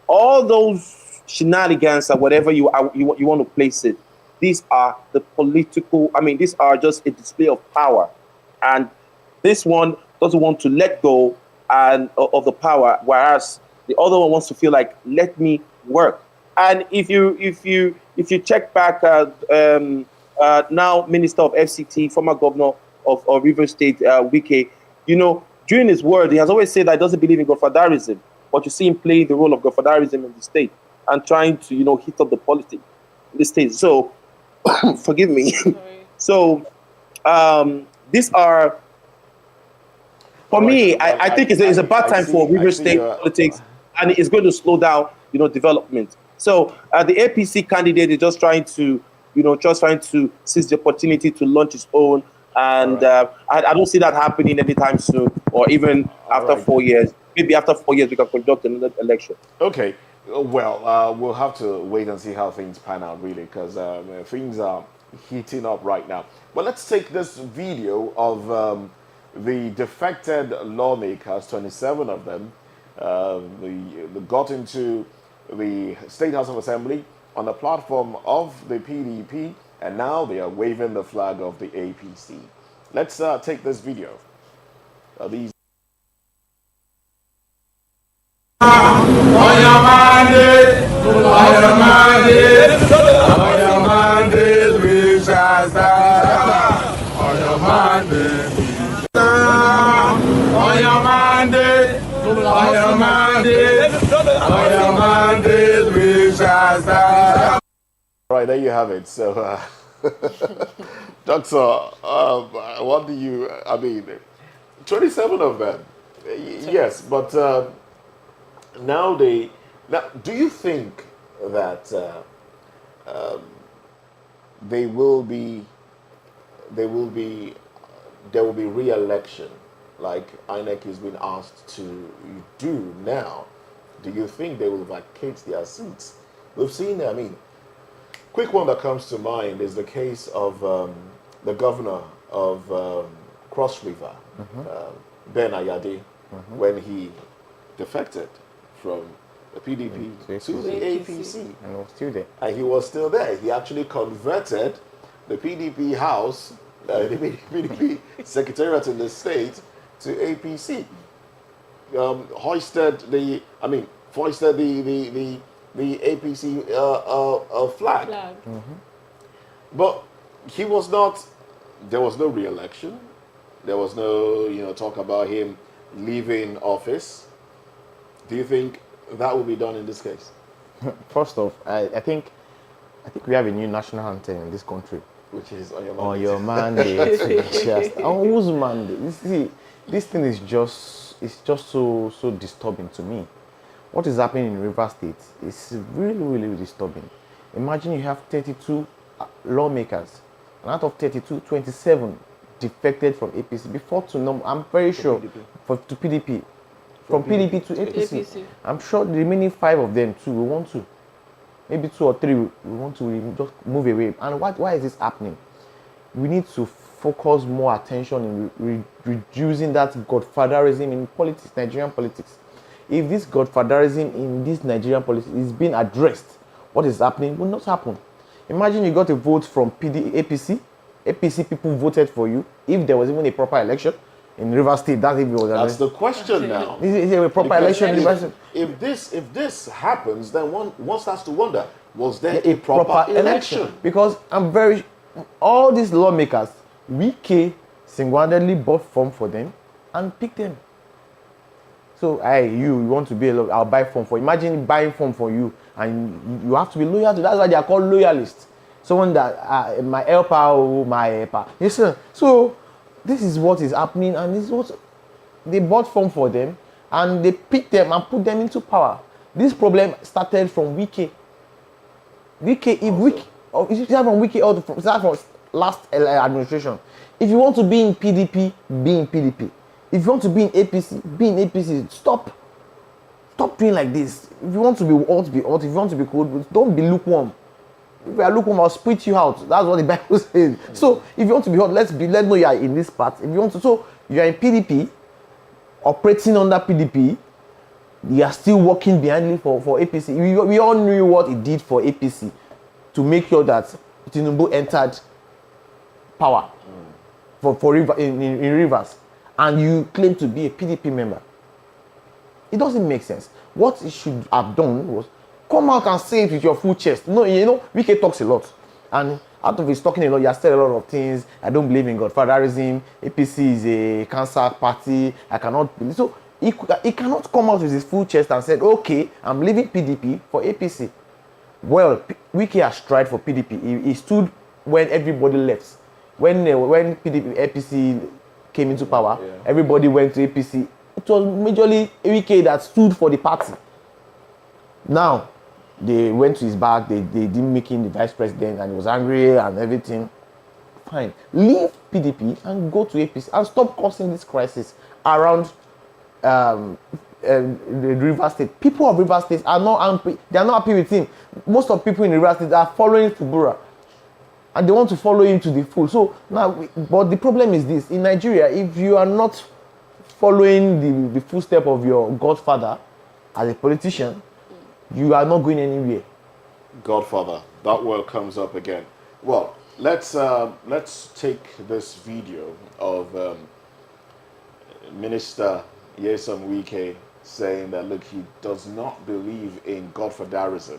All those shenanigans or whatever you want to place it, these are the political, these are just a display of power. And this one doesn't want to let go of the power, whereas the other one wants to feel like, let me work. And if you check back, now Minister of FCT, former governor of Rivers State, Wike, during his word, he has always said that he doesn't believe in godfatherism, but you see him playing the role of godfatherism in the state and trying to, hit up the politics in the state. So, forgive me. So, these are, for me, I think it's a bad time for Rivers State politics, and it's going to slow down, development. So the APC candidate is just trying to, seize the opportunity to launch his own. And I don't see that happening anytime soon, or even after 4 years. Maybe after 4 years, we can conduct another election. Okay. Well, we'll have to wait and see how things pan out, really, because things are heating up right now. But let's take this video of the defected lawmakers, 27 of them, they got into the State House of Assembly on the platform of the PDP, and now they are waving the flag of the APC. Let's take this video. These. Right, there you have it. So, Doctor, what do you, 27 of them, yes, but now do you think that there will be re-election like INEC has been asked to do now? Do you think they will vacate their seats? We've seen, quick one that comes to mind is the case of the governor of Cross River, Ben Ayade, when he defected from the PDP to the APC. And he was still there. And he was still there. He actually converted the PDP house, the PDP secretariat in the state to APC. Hoisted the APC flag. But he was not, there was no re-election. There was no, talk about him leaving office. Do you think that will be done in this case? First off, I think we have a new national anthem in this country. Which is on your mandate. Just on whose mandate? You see, this thing is just so disturbing to me. What is happening in Rivers State is really, really disturbing. Imagine you have 32 lawmakers, and out of 32, 27 defected from APC. Before to I'm very sure to PDP. From PDP to APC. I'm sure the remaining 5 of them too will want to. Maybe 2 or 3 we want to just move away. And why is this happening? We need to focus more attention in reducing that godfatherism in politics, Nigerian politics. If this godfatherism in this Nigerian politics is being addressed, what is happening will not happen. Imagine you got a vote from APC. APC people voted for you. If there was even a proper election in Rivers State, that's the question now. Is there a proper election in Rivers State? If this happens, then one starts to wonder: was there a proper election? Because all these lawmakers, Wike single-handedly bought form for them and picked them. So, you want to be I'll buy form for you. Imagine buying form for you, and you have to be loyal to. That's why they are called loyalists. Someone that my helper or my helper. Yes, sir. So this is what is happening, and this is what they bought form for them, and they picked them and put them into power. This problem started from Wike. It started from Wike or from last administration. If you want to be in PDP, be in PDP. If you want to be in APC, be in APC. Stop doing like this. If you want to be hot, be hot. If you want to be cold, don't be lukewarm. If you are lukewarm, I'll spit you out. That's what the Bible says. So if you want to be hot, let's know you are in this part. If you want to, so you are in PDP, operating under PDP, you are still working behind for APC. We all knew what it did for APC to make sure that Tinubu entered power in Rivers, and you claim to be a PDP member. It doesn't make sense. What it should have done was come out and say it with your full chest. No, Wike talks a lot, and out of his talking a lot, he has said a lot of things. I don't believe in godfatherism. APC is a cancer party. I cannot believe. So he cannot come out with his full chest and said, okay, I'm leaving PDP for APC. Well, Wike has tried for PDP. He stood when everybody left. When APC came into power, everybody went to APC. It was majorly Wike that stood for the party. Now, they went to his back, they didn't make him the vice president, and he was angry and everything. Fine. Leave PDP and go to APC and stop causing this crisis around the Rivers State. People of Rivers State are not happy. They are not happy with him. Most of people in Rivers State are following Fubura, and they want to follow him to the full. So now, but the problem is this: in Nigeria, if you are not following the footstep of your godfather as a politician, you are not going anywhere. Godfather, that word comes up again. Well, let's take this video of Minister Nyesom Wike saying that, look, he does not believe in godfatherism.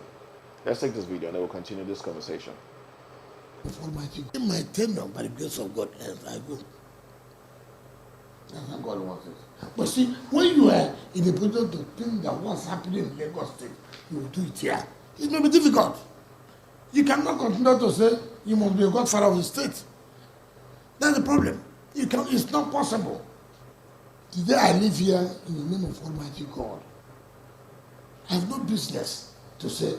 Let's take this video and then we'll continue this conversation. Almighty, in my tenure, by the grace of God, I go. That's how God wants it. But see, when you are in a position to think that what's happening in Lagos State, you will do it here. It may be difficult. You cannot continue to say you must be a godfather of the state. That's the problem. It's not possible. Today I live here in the name of Almighty God. I have no business to say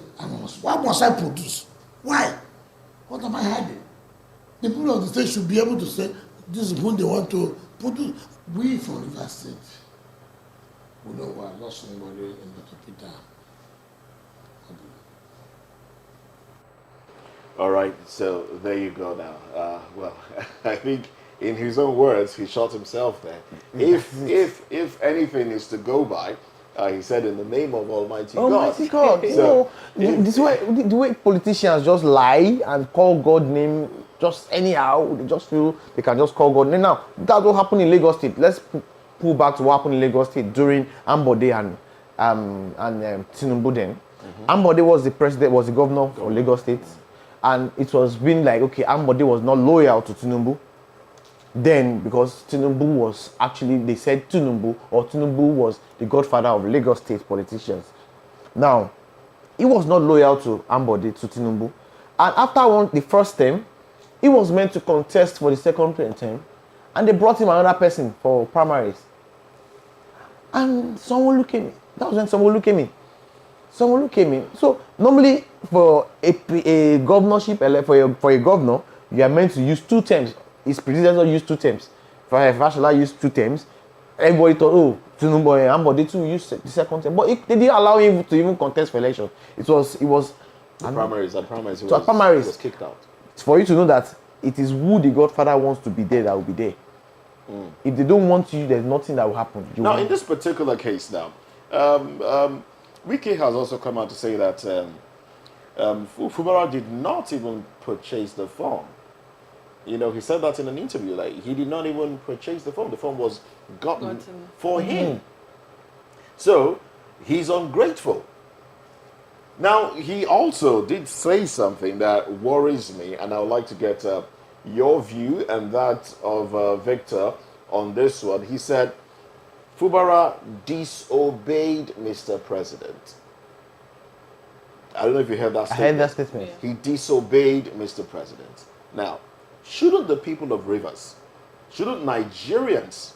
what must I produce? Why? What am I hiding? The people of the state should be able to say this is who they want to produce. We from Rivers State, we know I lost somebody in Dr. Peter. All right, so there you go now. Well, I think in his own words, he shot himself there. If anything is to go by, he said in the name of Almighty God. Almighty God. So, the way politicians just lie and call God name just anyhow, they just feel they can just call God name. Now, that's what happened in Lagos State. Let's pull back to what happened in Lagos State during Bode and Tinubu then. Bode was the governor for Lagos State. And it was been like, okay, Bode was not loyal to Tinubu. then, because Tinubu was actually, they said Tinubu was the godfather of Lagos State politicians. Now, he was not loyal to Ambode, to Tinubu. And after the first term, he was meant to contest for the second term, and they brought him another person for primaries. And someone looked at me. That was when someone looked at me. So normally for a governorship, for a governor, you are meant to use 2 terms. His predecessor used 2 terms. Fashola used 2 terms. Everybody thought, oh, Tinubu and Ambode too used the second term. But they didn't allow him to even contest for election. It was primaries. He was kicked out. It's for you to know that it is who the godfather wants to be there that will be there. If they don't want you, there's nothing that will happen. Now, in this particular case now, Wike has also come out to say that Fubara did not even purchase the form. You know, he said that in an interview, like he did not even purchase the form. The form was gotten for him. So, he's ungrateful. Now, he also did say something that worries me, and I would like to get your view and that of Victor on this one. He said, Fubara disobeyed Mr. President. I don't know if you heard that statement. I heard that statement. He disobeyed Mr. President. Now, shouldn't the people of Rivers, shouldn't Nigerians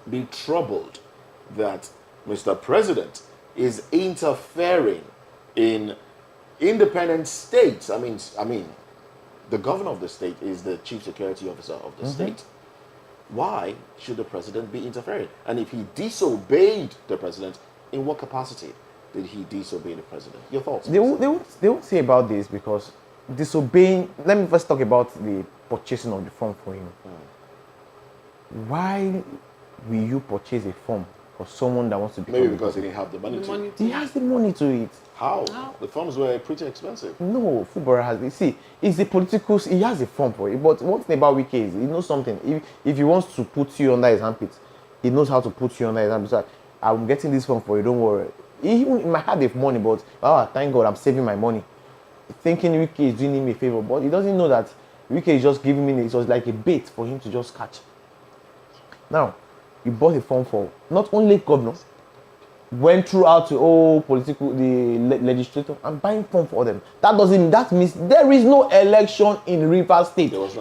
be troubled that Mr. President is interfering in independent states? I mean, the governor of the state is the chief security officer of the state. Why should the president be interfering? And if he disobeyed the president, in what capacity did he disobey the president? Your thoughts? They won't say about this because disobeying. Let me first talk about the purchasing of the form for him. Why will you purchase a form for someone that wants to be? Maybe because he didn't have the money to. He has the money to it. How? The forms were pretty expensive. No, Fubara has. You see, it's a political. He has a form for it. But one thing about Wike is he knows something. If he wants to put you under his armpit, he knows how to put you under his armpit. So I'm getting this form for you. Don't worry. He might have the money, but thank God I'm saving my money. Thinking Wike is doing him a favor, but he doesn't know that Wike is just giving me. It was like a bait for him to just catch. Now, you bought a form for not only governors. Went throughout to all the legislature and buying form for them. That means there is no election in Rivers State. There was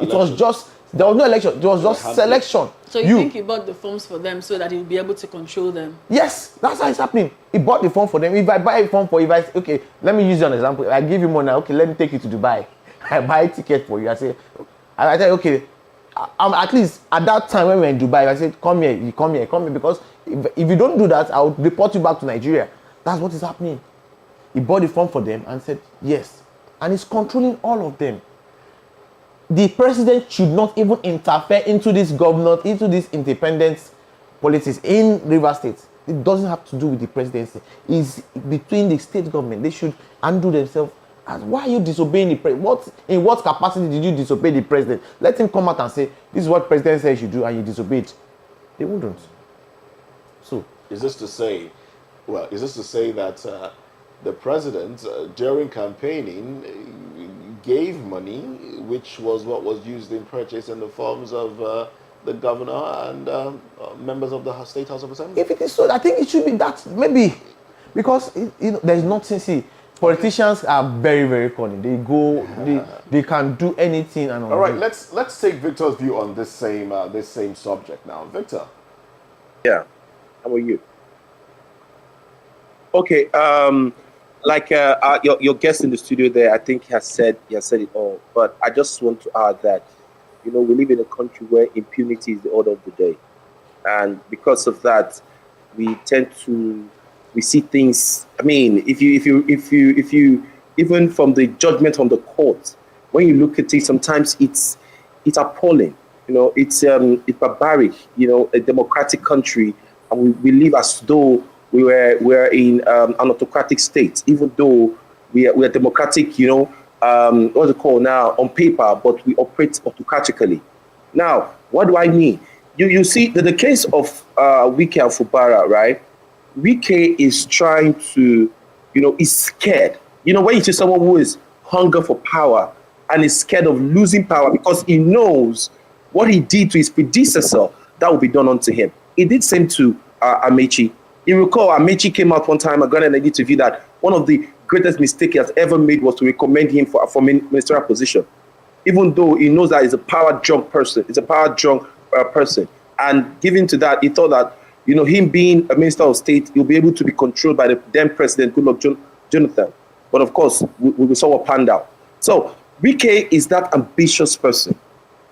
no election. There was just selection. So you think he bought the forms for them so that he'll be able to control them? Yes, that's how it's happening. He bought the form for them. If I buy a form for you, okay, let me use you an example. If I give you money, okay, let me take you to Dubai. I buy a ticket for you. I tell you, okay, at least at that time when we were in Dubai, I said, come here, because if you don't do that, I'll report you back to Nigeria. That's what is happening. He bought the form for them and said, yes. And he's controlling all of them. The president should not even interfere into this government, into this independent politics in Rivers State. It doesn't have to do with the presidency. It's between the state government. They should undo themselves. Why are you disobeying the president? In what capacity did you disobey the president? Let him come out and say, this is what president says you should do, and you disobeyed. They wouldn't. So, is this to say that the president, during campaigning, gave money, which was what was used in purchasing the forms of the governor and members of the State House of Assembly? If it is so, I think it should be that, maybe. Because there's nothing, see, politicians are very, very cunning. They can do anything. And all right, let's take Victor's view on this same subject now. Victor. Yeah. How are you? Okay. Your guest in the studio there, I think he has said it all. But I just want to add that, we live in a country where impunity is the order of the day, and because of that, we see things. I mean, if you even from the judgment on the court, when you look at it, sometimes it's appalling. It's barbaric. A democratic country, and we live as though we're in an autocratic state, even though we are democratic. What's it called now on paper, but we operate autocratically. Now, what do I mean? You see the case of Wike and Fubara, right? Wike is trying to, is scared. When you see someone who is hunger for power and is scared of losing power because he knows what he did to his predecessor, that will be done unto him. He did same to Amechi. You recall Amechi came out one time and got an interview that one of the greatest mistakes he has ever made was to recommend him for ministerial position, even though he knows that he's a power drunk person. And given to that, he thought that, him being a minister of state, he'll be able to be controlled by the then president, Goodluck Jonathan. But of course, we saw what panned out. So Wike is that ambitious person.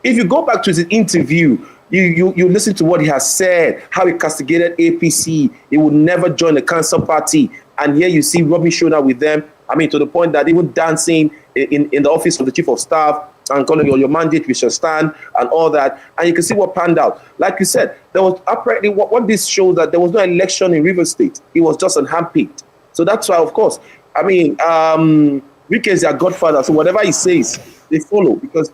If you go back to his interview, you listen to what he has said, how he castigated APC, he would never join the Cancer Party. And here you see rubbing shoulder with them. I mean, to the point that even dancing in the office of the chief of staff and calling your mandate, we shall stand, and all that. And you can see what panned out. Like you said, there was apparently what this shows that there was no election in Rivers State. It was just handpicked. So that's why, of course, I mean, Wike is their godfather. So whatever he says, they follow, because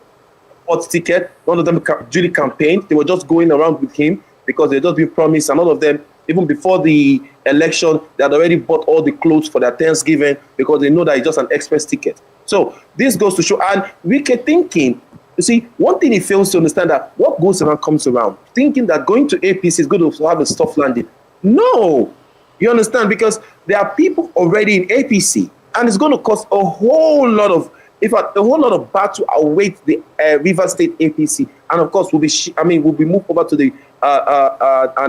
what ticket, none of them duly campaigned. They were just going around with him because they just been promised, and all of them, even before the election, they had already bought all the clothes for their Thanksgiving because they know that it's just an express ticket. So this goes to show, and Wike thinking, you see, one thing he fails to understand, that what goes around comes around, thinking that going to APC is going to have a soft landing. No, you understand, because there are people already in APC, and it's going to cost a whole lot of, battle await the Rivers State APC, and of course we'll be moved over to the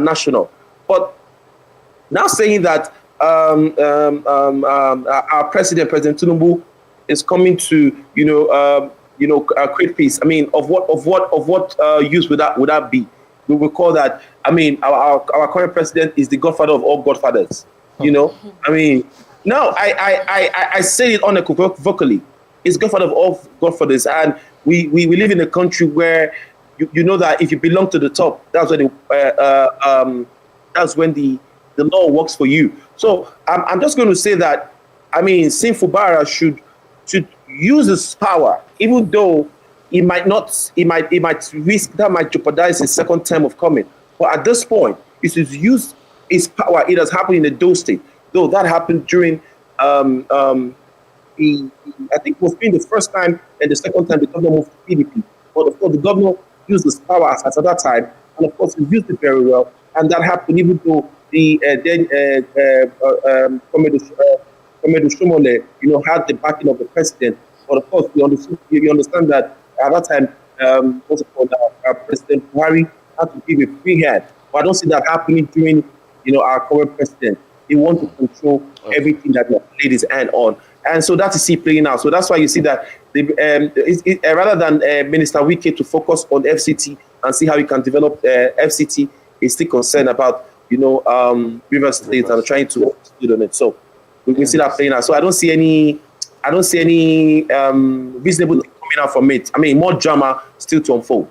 national. But now saying that our President Tinubu, is coming to create peace. I mean, of what use would that be? We recall that. I mean, our current president is the godfather of all godfathers. I mean, no, I say it unequivocally. He's godfather of all godfathers, and we live in a country where you know that if you belong to the top, that's when the law works for you. So I'm just going to say that, I mean, Fubara should use his power, even though he might risk, that might jeopardize his second term of coming. But at this point, he should use his power. It has happened in the Edo State, though that happened during I think it was being the first time and the second time the governor moved to PDP. But of course, the governor used his power at that time, and of course, he used it very well. And that happened even though the then Commander Shumole, had the backing of the president. But of course, you understand that at that time, President Buhari had to give a free hand. But I don't see that happening during, our current president. He wants to control everything that he laid his hand on. And so that is playing out. So that's why you see that rather than Minister Wike to focus on FCT and see how he can develop FCT, he's still concerned about, Rivers State and trying to build on it. So we see that playing out. So I don't see any reasonable thing coming out from it. I mean, more drama still to unfold.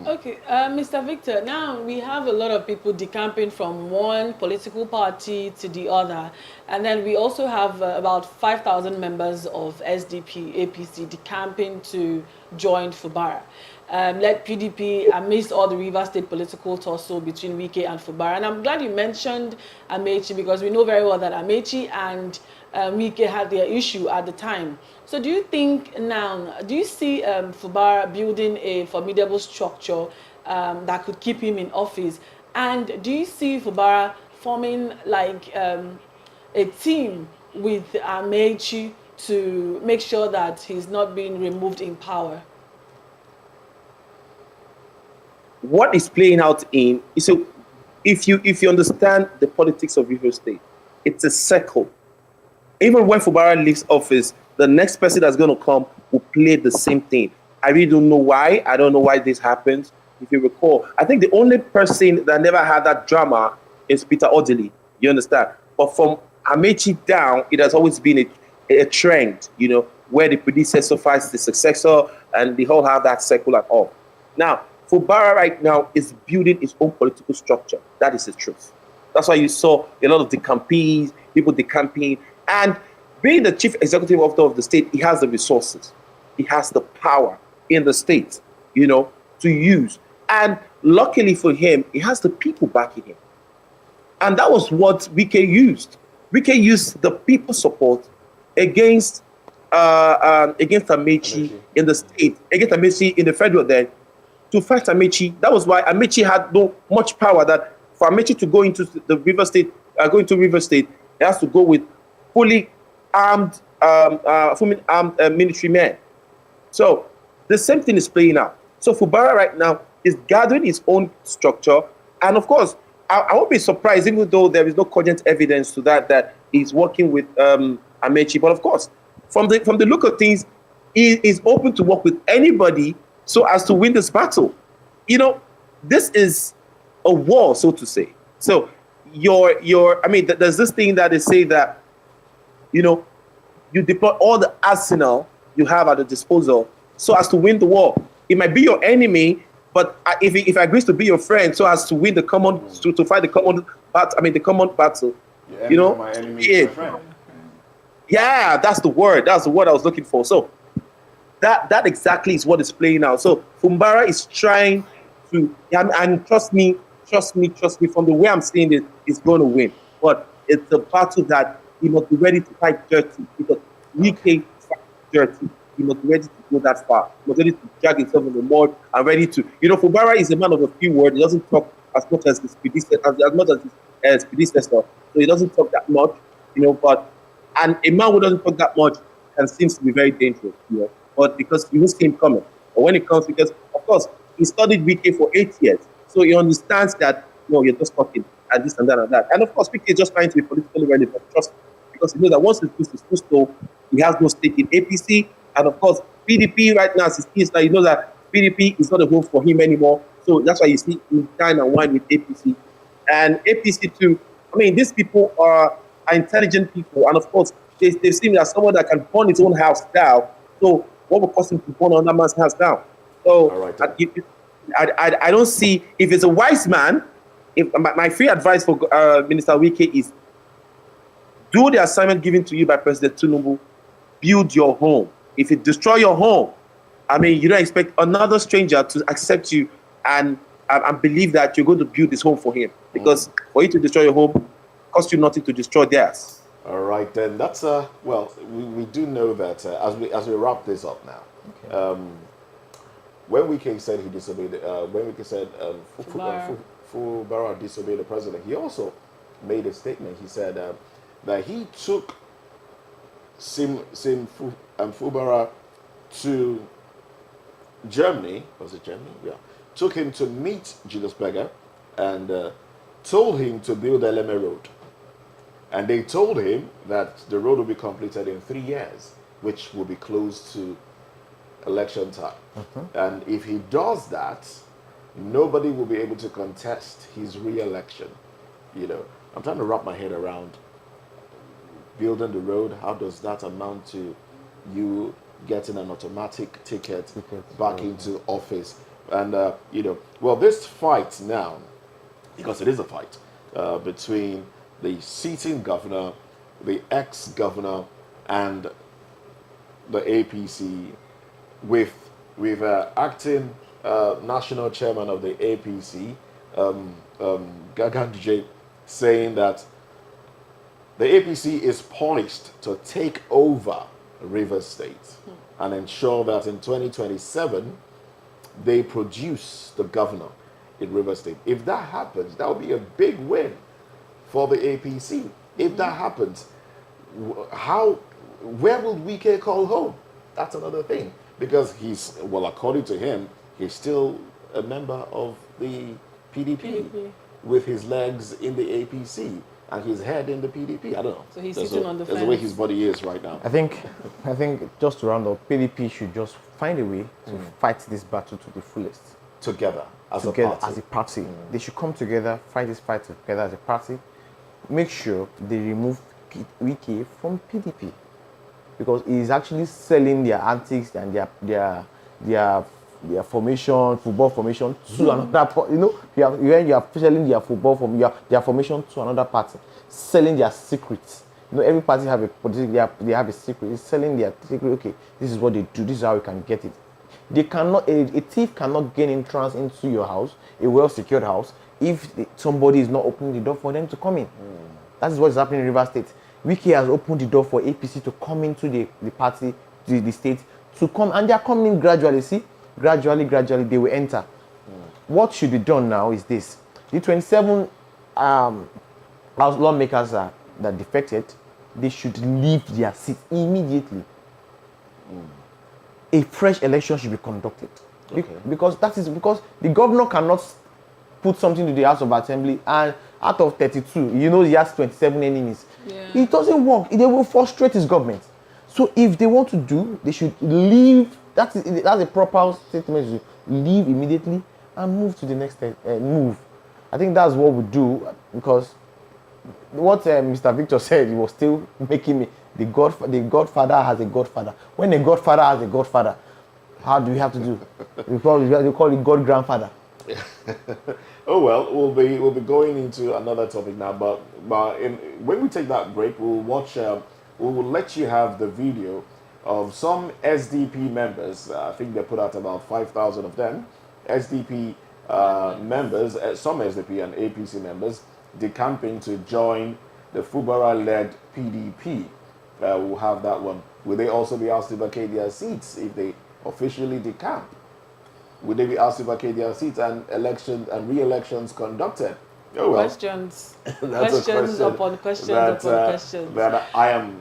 Okay, Mr. Victor, now we have a lot of people decamping from one political party to the other. And then we also have about 5,000 members of SDP, APC decamping to join Fubara. Led PDP amidst all the Rivers State political tussle between Wike and Fubara. And I'm glad you mentioned Amechi, because we know very well that Amechi and Wike had their issue at the time. So do you think now, do you see Fubara building a formidable structure that could keep him in office? And do you see Fubara forming like a team with Amechi to make sure that he's not being removed in power? What is playing out in, so if you understand the politics of Rivers State, it's a circle. Even when Fubara leaves office, the next person that's going to come will play the same thing. I really don't know why. I don't know why this happens. If you recall, I think the only person that never had that drama is Peter Odili. You understand? But from Amechi down, it has always been a trend, where the predecessor fights the successor, and they all have that circle and all. Now, Fubara right now is building its own political structure. That is the truth. That's why you saw a lot of the campaigns, people decamping, and being the chief executive officer of the state, he has the resources. He has the power in the state, to use. And luckily for him, he has the people backing him. And that was what Wike used. Wike used the people's support against Amechi in the state, against Amechi in the federal then, to fight Amechi. That was why Amechi had no much power. That for Amechi to go into the River State, he has to go with fully armed, military men. So the same thing is playing out. So Fubara right now is gathering his own structure, and of course, I won't be surprised, even though there is no cogent evidence to that he's working with Amechi. But of course, from the look of things, he is open to work with anybody so as to win this battle. This is a war, so to say. So there's this thing that they say that, you deploy all the arsenal you have at the disposal so as to win the war. It might be your enemy, but if he agrees to be your friend so as to win the common, to fight the common battle, My enemy is my friend. Yeah, that's the word. That's the word I was looking for. So that exactly is what is playing out. So Fumbara is trying to, and trust me, from the way I'm seeing it, he's going to win. But it's a battle that he must be ready to fight dirty, because we can't fight dirty. He must be ready to go that far. He must be ready to drag himself in the mud and ready to, Fumbara is a man of a few words. He doesn't talk as much as his predecessor, so he doesn't talk that much, and a man who doesn't talk that much seems to be very dangerous, but because you will see him coming. But when it comes, because of course he studied VK for 8 years, so he understands that you're just talking and this and that and that. And of course, VK is just trying to be politically relevant, trust me, because he knows that once he puts his footstool, he has no stake in APC, and of course PDP right now, as now, you know that PDP is not a home for him anymore. So that's why you see him dine and wine with APC. And APC too, these people are intelligent people, and of course, they see me as someone that can burn his own house down. So what would cost him to burn another man's house down? So I don't see, if it's a wise man, if my free advice for Minister Wike is, do the assignment given to you by President Tinubu, build your home. If you destroy your home, you don't expect another stranger to accept you and believe that you're going to build this home for him. Because for you to destroy your home, costs you nothing to destroy theirs. All right, then that's we do know that as we wrap this up now, when Wike said he disobeyed, Fubara disobeyed the president, he also made a statement. He said that he took Fubara to Germany. Was it Germany? Yeah. Took him to meet Julius Berger and told him to build the LMA Road. And they told him that the road will be completed in 3 years, which will be close to election time. And if he does that, nobody will be able to contest his re-election. I'm trying to wrap my head around building the road. How does that amount to you getting an automatic ticket back into office? And, this fight now, because it is a fight between the sitting governor, the ex-governor, and the APC, with acting national chairman of the APC, Gaganduje, saying that the APC is poised to take over Rivers State and ensure that in 2027 they produce the governor in Rivers State. If that happens, that would be a big win for the APC. If that happens, where will Wike call home? That's another thing. Because according to him, he's still a member of the PDP. With his legs in the APC and his head in the PDP. I don't know. So he's sitting on the fence. That's the way his body is right now. I think just to round up, PDP should just find a way to fight this battle to the fullest. Together, as a party. They should come together, fight this fight together as a party. Make sure they remove Wike from PDP, because he's actually selling their antics and their formation, football formation to another party. You are selling their their formation to another party, selling their secrets. Every party have they have a secret. It's selling their secret. Okay, this is what they do. This is how we can get it. They cannot. A thief cannot gain entrance into your house, a well-secured house, if somebody is not opening the door for them to come in. That is what is happening in Rivers State. Wike has opened the door for APC to come into the party, the state, to come, and they are coming in gradually. See, gradually they will enter. what should be done now is this. The 27 lawmakers that defected, they should leave their seats immediately. A fresh election should be conducted. Okay. Because the governor cannot put something to the House of Assembly and out of 32, he has 27 enemies. Yeah. It doesn't work. They will frustrate his government. So if they want to do, they should leave. That's a proper statement. Leave immediately and move to the next move. I think that's what we do, because what Mr. Victor said, he was still making me the godfather has a godfather. When a godfather has a godfather, how do we have to do? We call it god grandfather. Oh well, we'll be going into another topic now, but when we take that break, we'll watch. We will let you have the video of some SDP members. I think they put out about 5,000 of them. SDP members, some SDP and APC members, decamping to join the Fubara-led PDP. We'll have that one. Will they also be asked to vacate their seats if they officially decamp? Would they be asked to vacate their seats and elections and re-elections conducted? Oh well. Questions upon questions upon questions. That I am,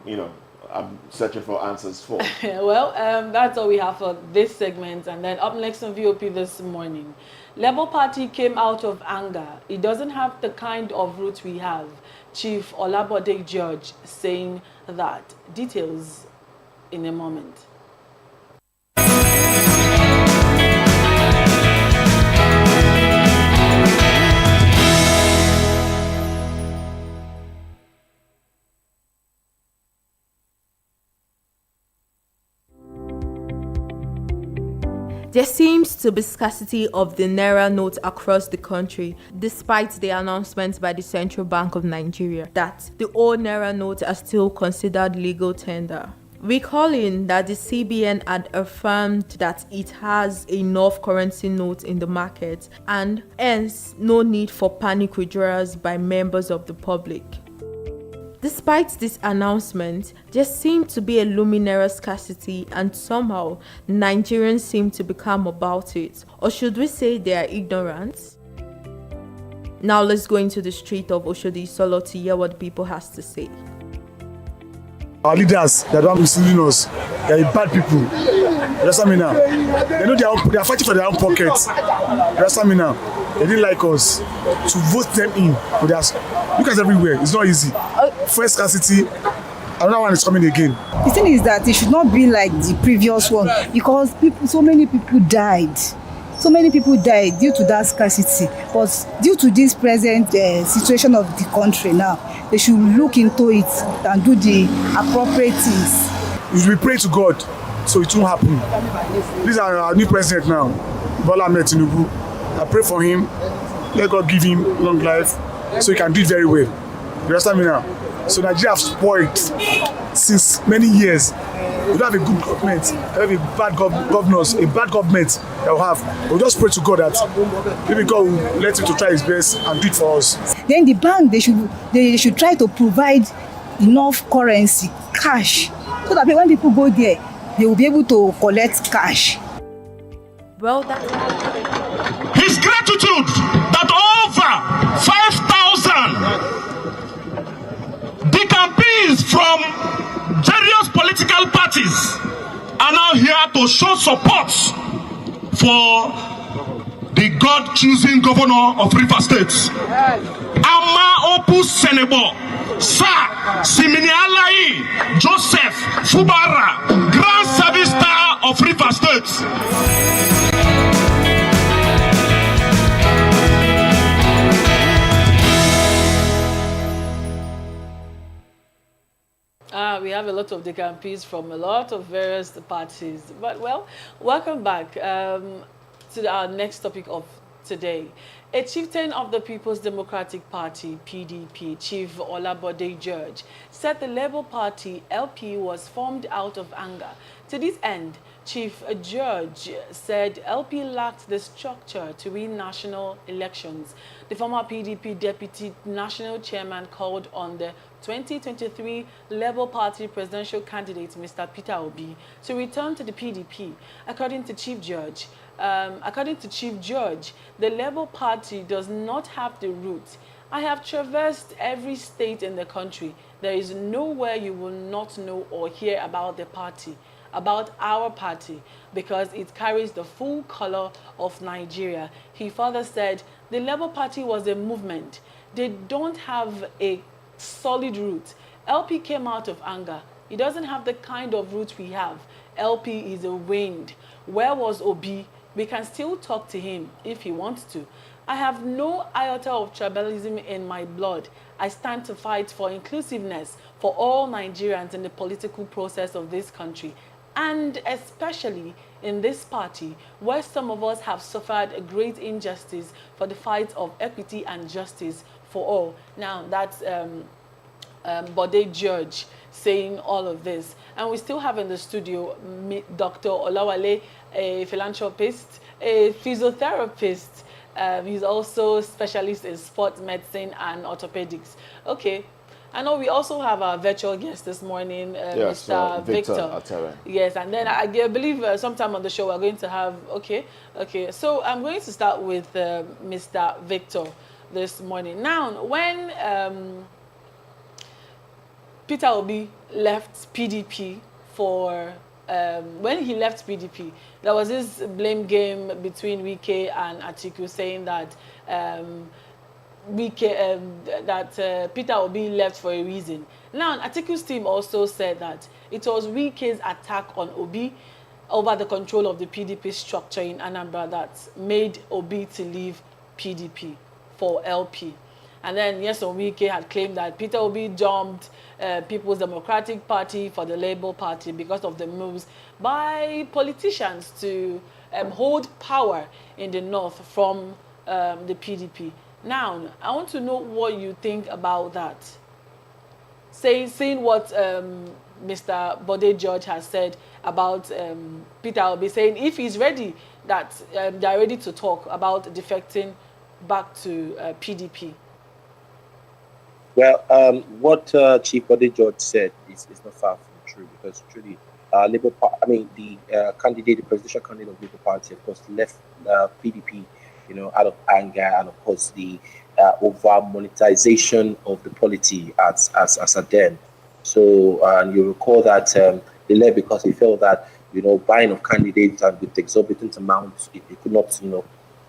I'm searching for answers for. Well, that's all we have for this segment. And then up next on VOP this morning, Labour Party came out of anger. It doesn't have the kind of route we have. Chief Bode George saying that. Details in a moment. There seems to be scarcity of the Naira note across the country, despite the announcement by the Central Bank of Nigeria that the old Naira notes are still considered legal tender. Recalling that the CBN had affirmed that it has enough currency notes in the market and hence no need for panic withdrawals by members of the public. Despite this announcement, there seemed to be a luminary scarcity, and somehow Nigerians seem to be calm about it. Or should we say they are ignorant? Now let's go into the street of Oshodi Solo to hear what the people has to say. Our leaders, they don't misleading us. They are bad people. You understand me now? They know they are fighting for their own pockets. You understand me now? They didn't like us to vote them in. But look at everywhere. It's not easy. First scarcity, another one is coming again. The thing is that it should not be like the previous one, because so many people died. So many people died due to that scarcity. But due to this present situation of the country now, they should look into it and do the appropriate things. We should be praying to God so it won't happen. This is our new president now, Bola Tinubu. I pray for him. Let God give him long life so he can do it very well. You understand me now? So Nigeria have spoiled since many years. We don't have a good government. We have a bad governors, a bad government that we have. We'll just pray to God that maybe God will let him to try his best and do it for us. Then the bank, they should try to provide enough currency, cash, so that when people go there, they will be able to collect cash. Well, that's his gratitude that over 5,000 decampees from various political parties are now here to show support for the God-choosing governor of Rivers State. Ama Opus Senebo, Sir Simini Alai Joseph Fubara, Grand Service Star of Rivers State. We have a lot of decampees from a lot of various parties. But, well, welcome back to our next topic of today. A chieftain of the People's Democratic Party, PDP, Chief Bode George, said the Labour Party, LP, was formed out of anger. To this end, Chief George said LP lacked the structure to win national elections. The former PDP Deputy National Chairman called on the 2023 Labour Party presidential candidate, Mr. Peter Obi, to return to the PDP. According to Chief George, According to Chief George, the Labour Party does not have the root. I have traversed every state in the country. There is nowhere you will not know or hear about the party, about our party, because it carries the full color of Nigeria. He further said, the Labour Party was a movement. They don't have a solid root. LP came out of anger. He doesn't have the kind of root we have. LP is a wind. Where was Obi? We can still talk to him if he wants to. I have no iota of tribalism in my blood. I stand to fight for inclusiveness for all Nigerians in the political process of this country, and especially in this party where some of us have suffered a great injustice for the fight of equity and justice for all. Now, that's Bode George saying all of this. And we still have in the studio Dr. Olawale, a philanthropist, a physiotherapist. He's also a specialist in sports medicine and orthopedics. Okay. I know we also have our virtual guest this morning, yes, Mr. Victor. Atere. Yes, and then I believe sometime on the show we're going to have, okay. So I'm going to start with Mr. Victor this morning. Now, when Peter Obi left PDP when he left PDP, there was this blame game between Wike and Atiku saying that Peter Obi left for a reason. Now, Atiku's team also said that it was Wike's attack on Obi over the control of the PDP structure in Anambra that made Obi to leave PDP for LP. And then Nyesom Wike had claimed that Peter Obi jumped People's Democratic Party for the Labour Party because of the moves by politicians to hold power in the north from the PDP. Now, I want to know what you think about that. Saying what Mr. Bode George has said about Peter Obi, saying if he's ready, that they're ready to talk about defecting back to PDP. Well, what Chief Bode George said is not far from true, because truly, the candidate, the presidential candidate of Labour Party, of course, left PDP, out of anger, and of course the over monetization of the polity as at then. So, and you recall that they left because he felt that buying of candidates and with exorbitant amounts, it could not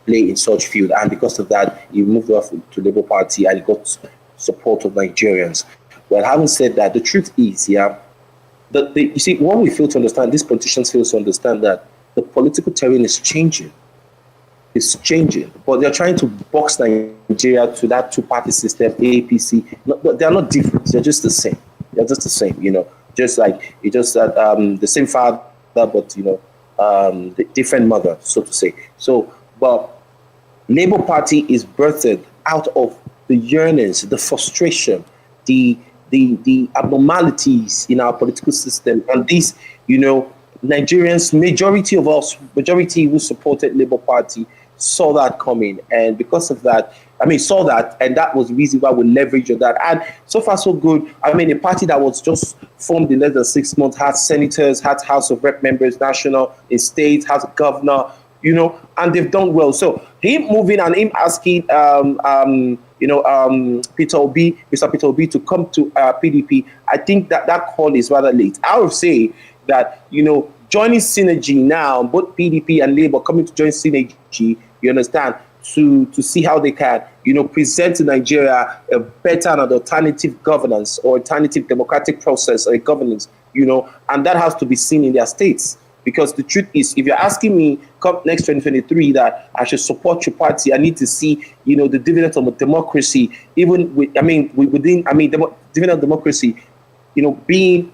play in such field, and because of that, he moved off to Labour Party and he got support of Nigerians. Well, having said that, the truth is, you see, what we fail to understand, these politicians fail to understand that the political terrain is changing. It's changing, but they're trying to box Nigeria to that two-party system, APC. No, they're not different. They're just the same. They're just the same, just like it's just the same father, but the different mother, so to say. So, but Labour Party is birthed out of the yearnings, the frustration, the abnormalities in our political system, and these, Nigerians, majority who supported Labour Party saw that coming, and because of that, saw that, and that was the reason why we leveraged on that. And so far, so good. A party that was just formed in less than 6 months had senators, had House of Rep members, national, in state, has a governor, and they've done well. So him moving and him asking, Mr. Peter Obi to come to PDP, I think that call is rather late. I would say that, joining synergy now, both PDP and Labour coming to join synergy, you understand, to see how they can, present to Nigeria a better and alternative governance or alternative democratic process or governance, and that has to be seen in their states. Because the truth is, if you're asking me, come next 2023, that I should support your party, I need to see, the dividends of democracy, even within dividend of democracy, being,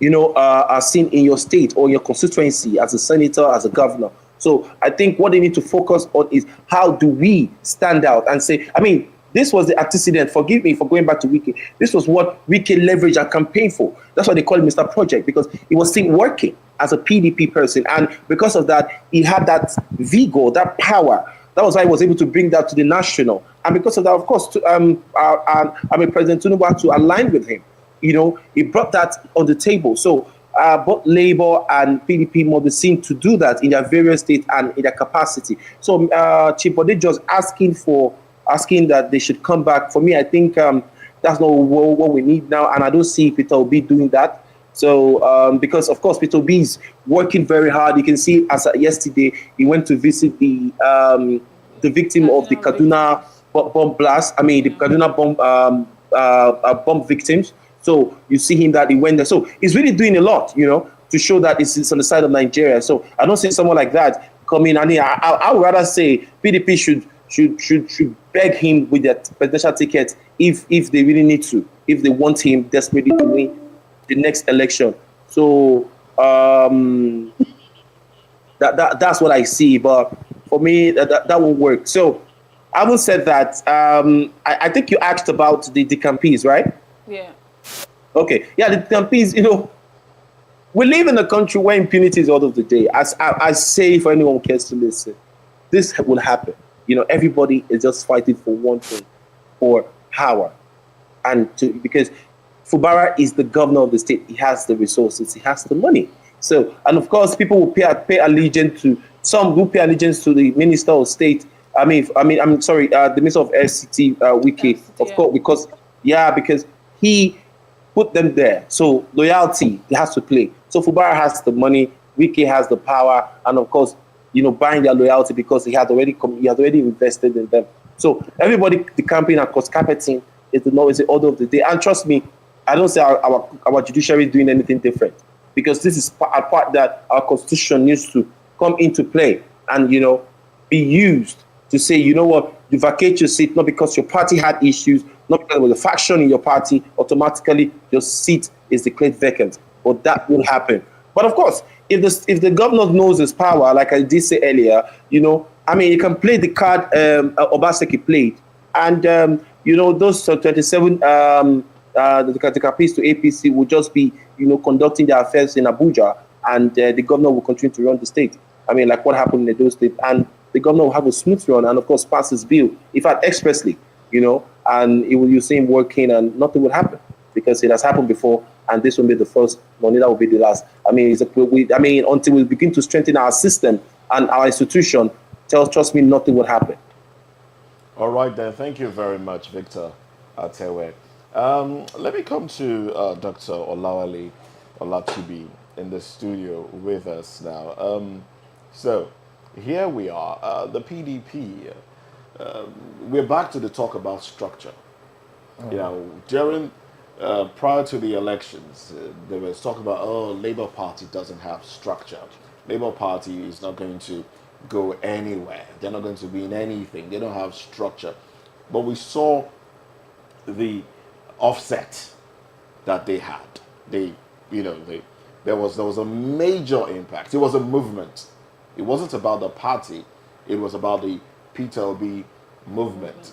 seen in your state or your constituency as a senator, as a governor. So I think what they need to focus on is how do we stand out and say, this was the antecedent, forgive me for going back to Wike, this was what Wike leveraged and campaigned for. That's why they call it Mr. Project, because he was still working as a PDP person. And because of that, he had that vigor, that power. That was why he was able to bring that to the national. And because of that, of course, President Tinubu had to align with him. He brought that on the table. So both Labour and PDP must seem to do that in their various states and in their capacity. So Chief Bode George asking that they should come back. For me, I think that's not what we need now, and I don't see Peter Obi doing that. So because of course Peter Obi is working very hard. You can see as yesterday he went to visit the victim of the Kaduna bomb blast. I mean the Kaduna bomb victims. So you see him that he went there. So he's really doing a lot, to show that it's on the side of Nigeria. So I don't see someone like that come in. And I would rather say PDP should beg him with their presidential ticket if they really need to, if they want him desperately to win the next election. So that's what I see. But for me, that won't work. So having said that, I think you asked about the campees, right? Yeah. Okay. Yeah, the campees, we live in a country where impunity is all of the day. As I say, for anyone who cares to listen, this will happen. Everybody is just fighting for one thing, for power. Because Fubara is the governor of the state. He has the resources. He has the money. So, and of course, people will pay allegiance to, some will pay allegiance to the Minister of State. I'm sorry, the Minister of FCT, Wiki, of course, because he put them there. So loyalty, he has to play. So Fubara has the money, Wiki has the power, and of course, buying their loyalty because he has already invested in them. So everybody, the campaign and cost carpeting is the order of the day. And trust me, I don't say our judiciary is doing anything different, because this is a part that our constitution needs to come into play and be used to say, you vacate your seat not because your party had issues, not because there was a faction in your party, automatically your seat is declared vacant. But that will happen. But of course, if the governor knows his power, like I did say earlier, you can play the card Obaseki played, and those 27 the campees to APC will just be conducting their affairs in Abuja, and the governor will continue to run the state. Like what happened in Edo State, and the governor will have a smooth run, and of course pass his bill, in fact expressly, and you see him working, and nothing will happen because it has happened before, and this will be the first, nor neither will be the last. Until we begin to strengthen our system and our institution, trust me, nothing will happen. All right, then. Thank you very much, Victor Atewe. Let me come to Dr. Olawale Olachibi in the studio with us now. So here we are, the PDP. We're back to the talk about structure. During prior to the elections, there was talk about, Labour Party doesn't have structure. Labour Party is not going to go anywhere. They're not going to be in anything. They don't have structure. But we saw the offset that they had. There was a major impact. It was a movement. It wasn't about the party. It was about the Peter Obi movement.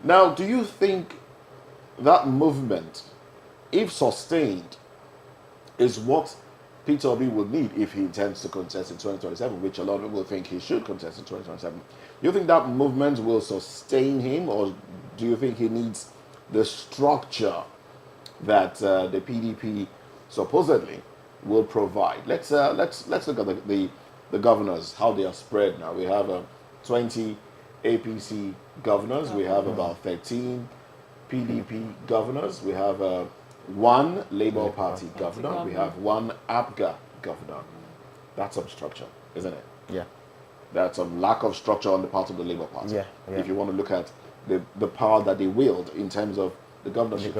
Now, do you think that movement, if sustained, is what Peter Obi will need if he intends to contest in 2027, which a lot of people think he should contest in 2027? Do you think that movement will sustain him, or do you think he needs the structure that the PDP supposedly will provide? Let's look at the governors, how they are spread now. We have 20 APC governors. We have about 13 PDP governors. We have one Labour Party governor. We have one APGA governor. That's some structure, isn't it? Yeah. That's a lack of structure on the part of the Labour Party. Yeah. If you want to look at the power that they wield in terms of the governorship,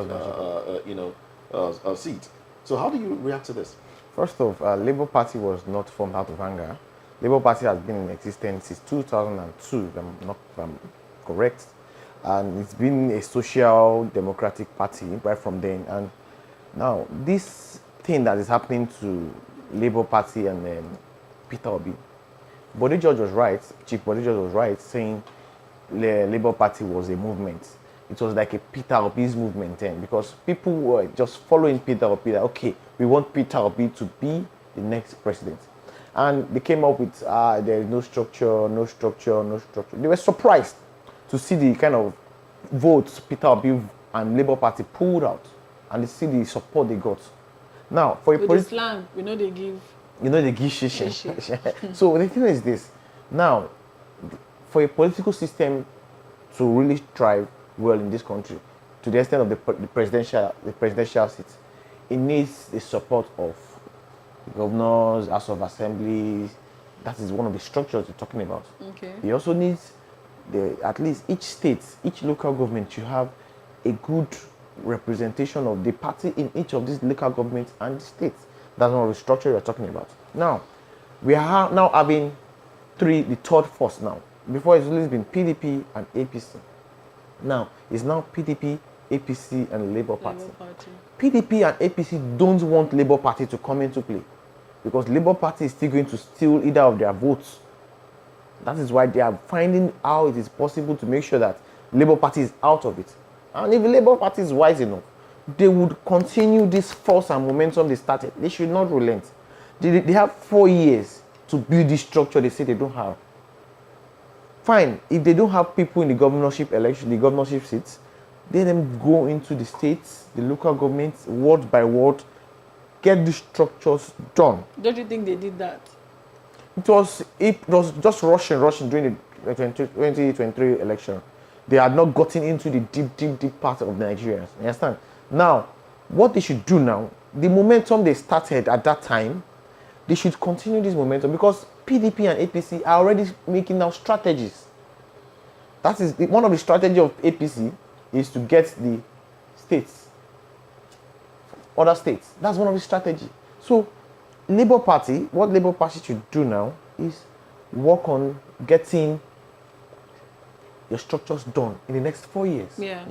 seat. So how do you react to this? First off, Labour Party was not formed out of anger. Labour Party has been in existence since 2002, if I'm correct. And it's been a social democratic party right from then. And now, this thing that is happening to Labour Party and Peter Obi, Bode George was right, Chief Bode George was right, saying the Labour Party was a movement. It was like a Peter Obi's movement then, because people were just following Peter Obi, like, okay, we want Peter Obi to be the next president. And they came up with, there is no structure. They were surprised to see the kind of votes Peter Obi and Labour Party pulled out, and they see the support they got. Now, for a With the slang, we know they give. you know, they give shishi. So the thing is this. Now, for a political system to really thrive well in this country, to the extent of the presidential seat, it needs the support of governors, House of Assemblies. That is one of the structures we're talking about. Okay. It also needs at least each state, each local government should have a good representation of the party in each of these local governments and the states. That's one of the structure we're talking about. Now, we are now having the third force now. Before it's always been PDP and APC. Now, it's now PDP, APC and Labour Party. PDP and APC don't want Labour Party to come into play because Labour Party is still going to steal either of their votes. That is why they are finding how it is possible to make sure that Labour Party is out of it. And if the Labour Party is wise enough, they would continue this force and momentum they started. They should not relent. They have 4 years to build this structure they say they don't have. Fine, if they don't have people in the governorship election, the governorship seats, let them go into the states, the local governments, word by word, get the structures done. Don't you think they did that? It was just rushing during the 2023 election. They had not gotten into the deep part of Nigerians. You understand? Now, what they should do now, the momentum they started at that time, they should continue this momentum because PDP and APC are already making now strategies. That is one of the strategies of APC is to get the states, other states. That's one of the strategies. So, Labour Party, what Labour Party should do now is work on getting your structures done in the next 4 years. Yeah.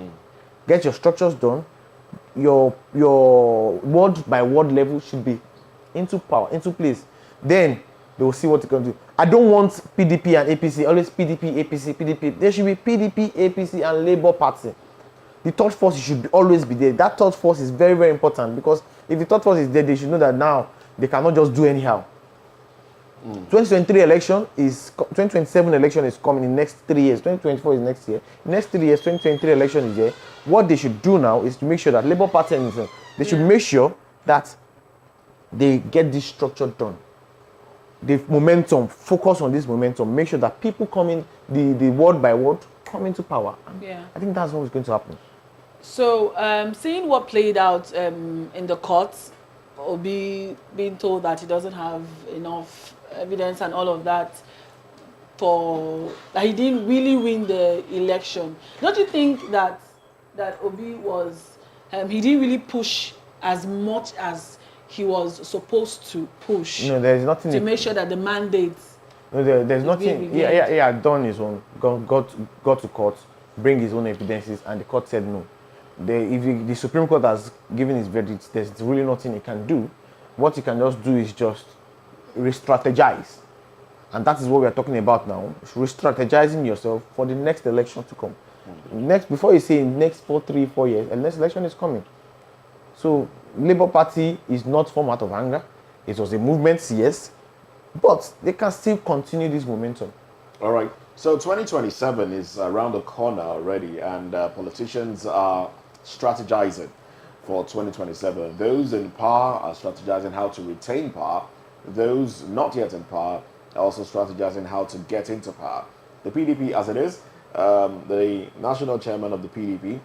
Get your structures done. Your word by word level should be into place. Then they will see what they can do. I don't want PDP and APC, always PDP, APC, PDP. There should be PDP, APC, and Labour Party. The third force should always be there. That third force is very, very important because if the third force is there, they should know that now they cannot just do anyhow. 2023 election is 2027 election is coming in next 3 years. 2024 is next year. Next 3 years, 2023 election is there. What they should do now is to make sure that Labour Party and they should make sure that they get this structure done. The momentum, focus on this momentum. Make sure that people come in, the word by word, come into power. Yeah. I think that's what is going to happen. So, seeing what played out in the courts, Obi being told that he doesn't have enough evidence and all of that that he didn't really win the election. Don't you think that Obi was he didn't really push as much as he was supposed to push? No, there's nothing to make sure that the mandate. No, there's nothing. He had done his own. Got to court, bring his own evidences, and the court said no. If the Supreme Court has given its verdict, there's really nothing he can do. What he can just do is just re-strategize. And that is what we are talking about now. Re-strategizing yourself for the next election to come. Before you say next 4 years, the next election is coming. So, Labour Party is not formed out of anger. It was a movement, yes. But they can still continue this momentum. All right. So 2027 is around the corner already, and politicians are strategizing for 2027. Those in power are strategizing how to retain power. Those not yet in power are also strategizing how to get into power. The PDP, as it is, the national chairman of the PDP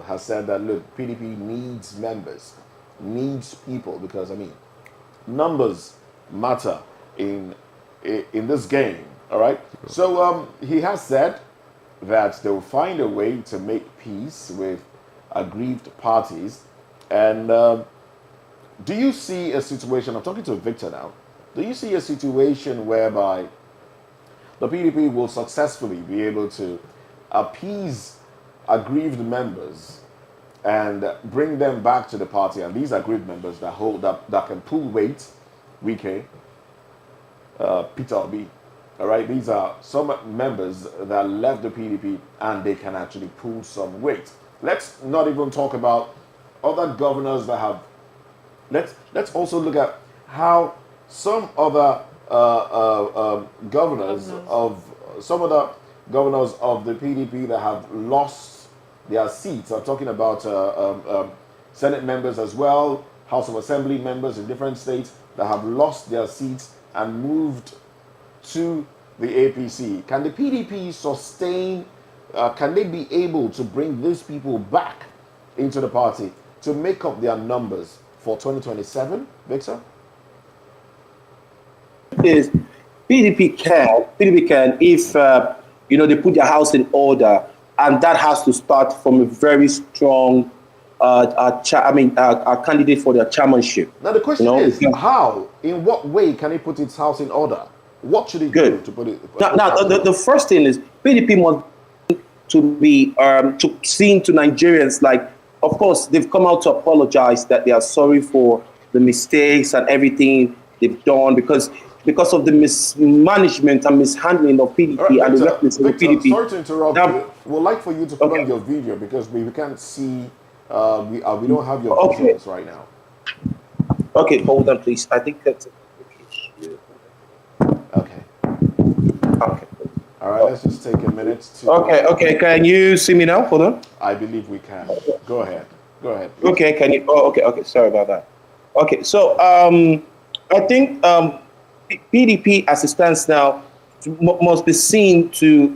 has said that, look, PDP needs members, needs people, because, I mean, numbers matter in this game, all right? So he has said that they will find a way to make peace with aggrieved parties. And do you see a situation, I'm talking to Victor now, do you see a situation whereby the PDP will successfully be able to appease aggrieved members and bring them back to the party, and these aggrieved members that can pull weight, Wike, Peter Obi, all right, these are some members that left the PDP and they can actually pull some weight. Let's not even talk about other governors that have. Let's also look at how some other governors of the PDP that have lost their seats. I'm talking about Senate members as well, House of Assembly members in different states that have lost their seats and moved to the APC. Can the PDP sustain, can they be able to bring these people back into the party to make up their numbers for 2027, Victor? Is PDP can if they put their house in order, and that has to start from a very strong candidate for their chairmanship. Now the question is, how, in what way can it put its house in order? What should it do to put it? Now the first thing is PDP must to be seen to Nigerians like, of course, they've come out to apologize that they are sorry for the mistakes and everything they've done because of the mismanagement and mishandling of PDP and the weakness of the PDP. Sorry to interrupt you. We'd like for you to put on your video because we can't see, we don't have your visuals right now. Okay, hold on, please. I think that's okay. All right, let's just take a minute to... Okay, can you see me now? Hold on. I believe we can. Go ahead. Please. Okay, can you... okay, sorry about that. Okay, so I think PDP as it stands now must be seen to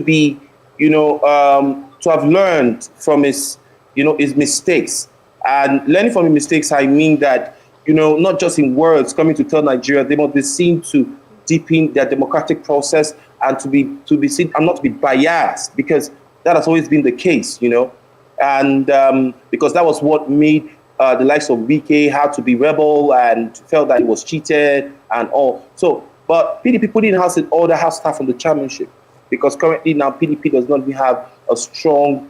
be, to have learned from his mistakes. And learning from his mistakes, I mean that, not just in words coming to tell Nigeria, they must be seen to deepen their democratic process and to be seen and not to be biased, because that has always been the case, and because that was what made the likes of Wike had to be rebel and felt that he was cheated and all. So, but PDP put in house in order, has staff from the chairmanship, because currently now PDP does not have a strong,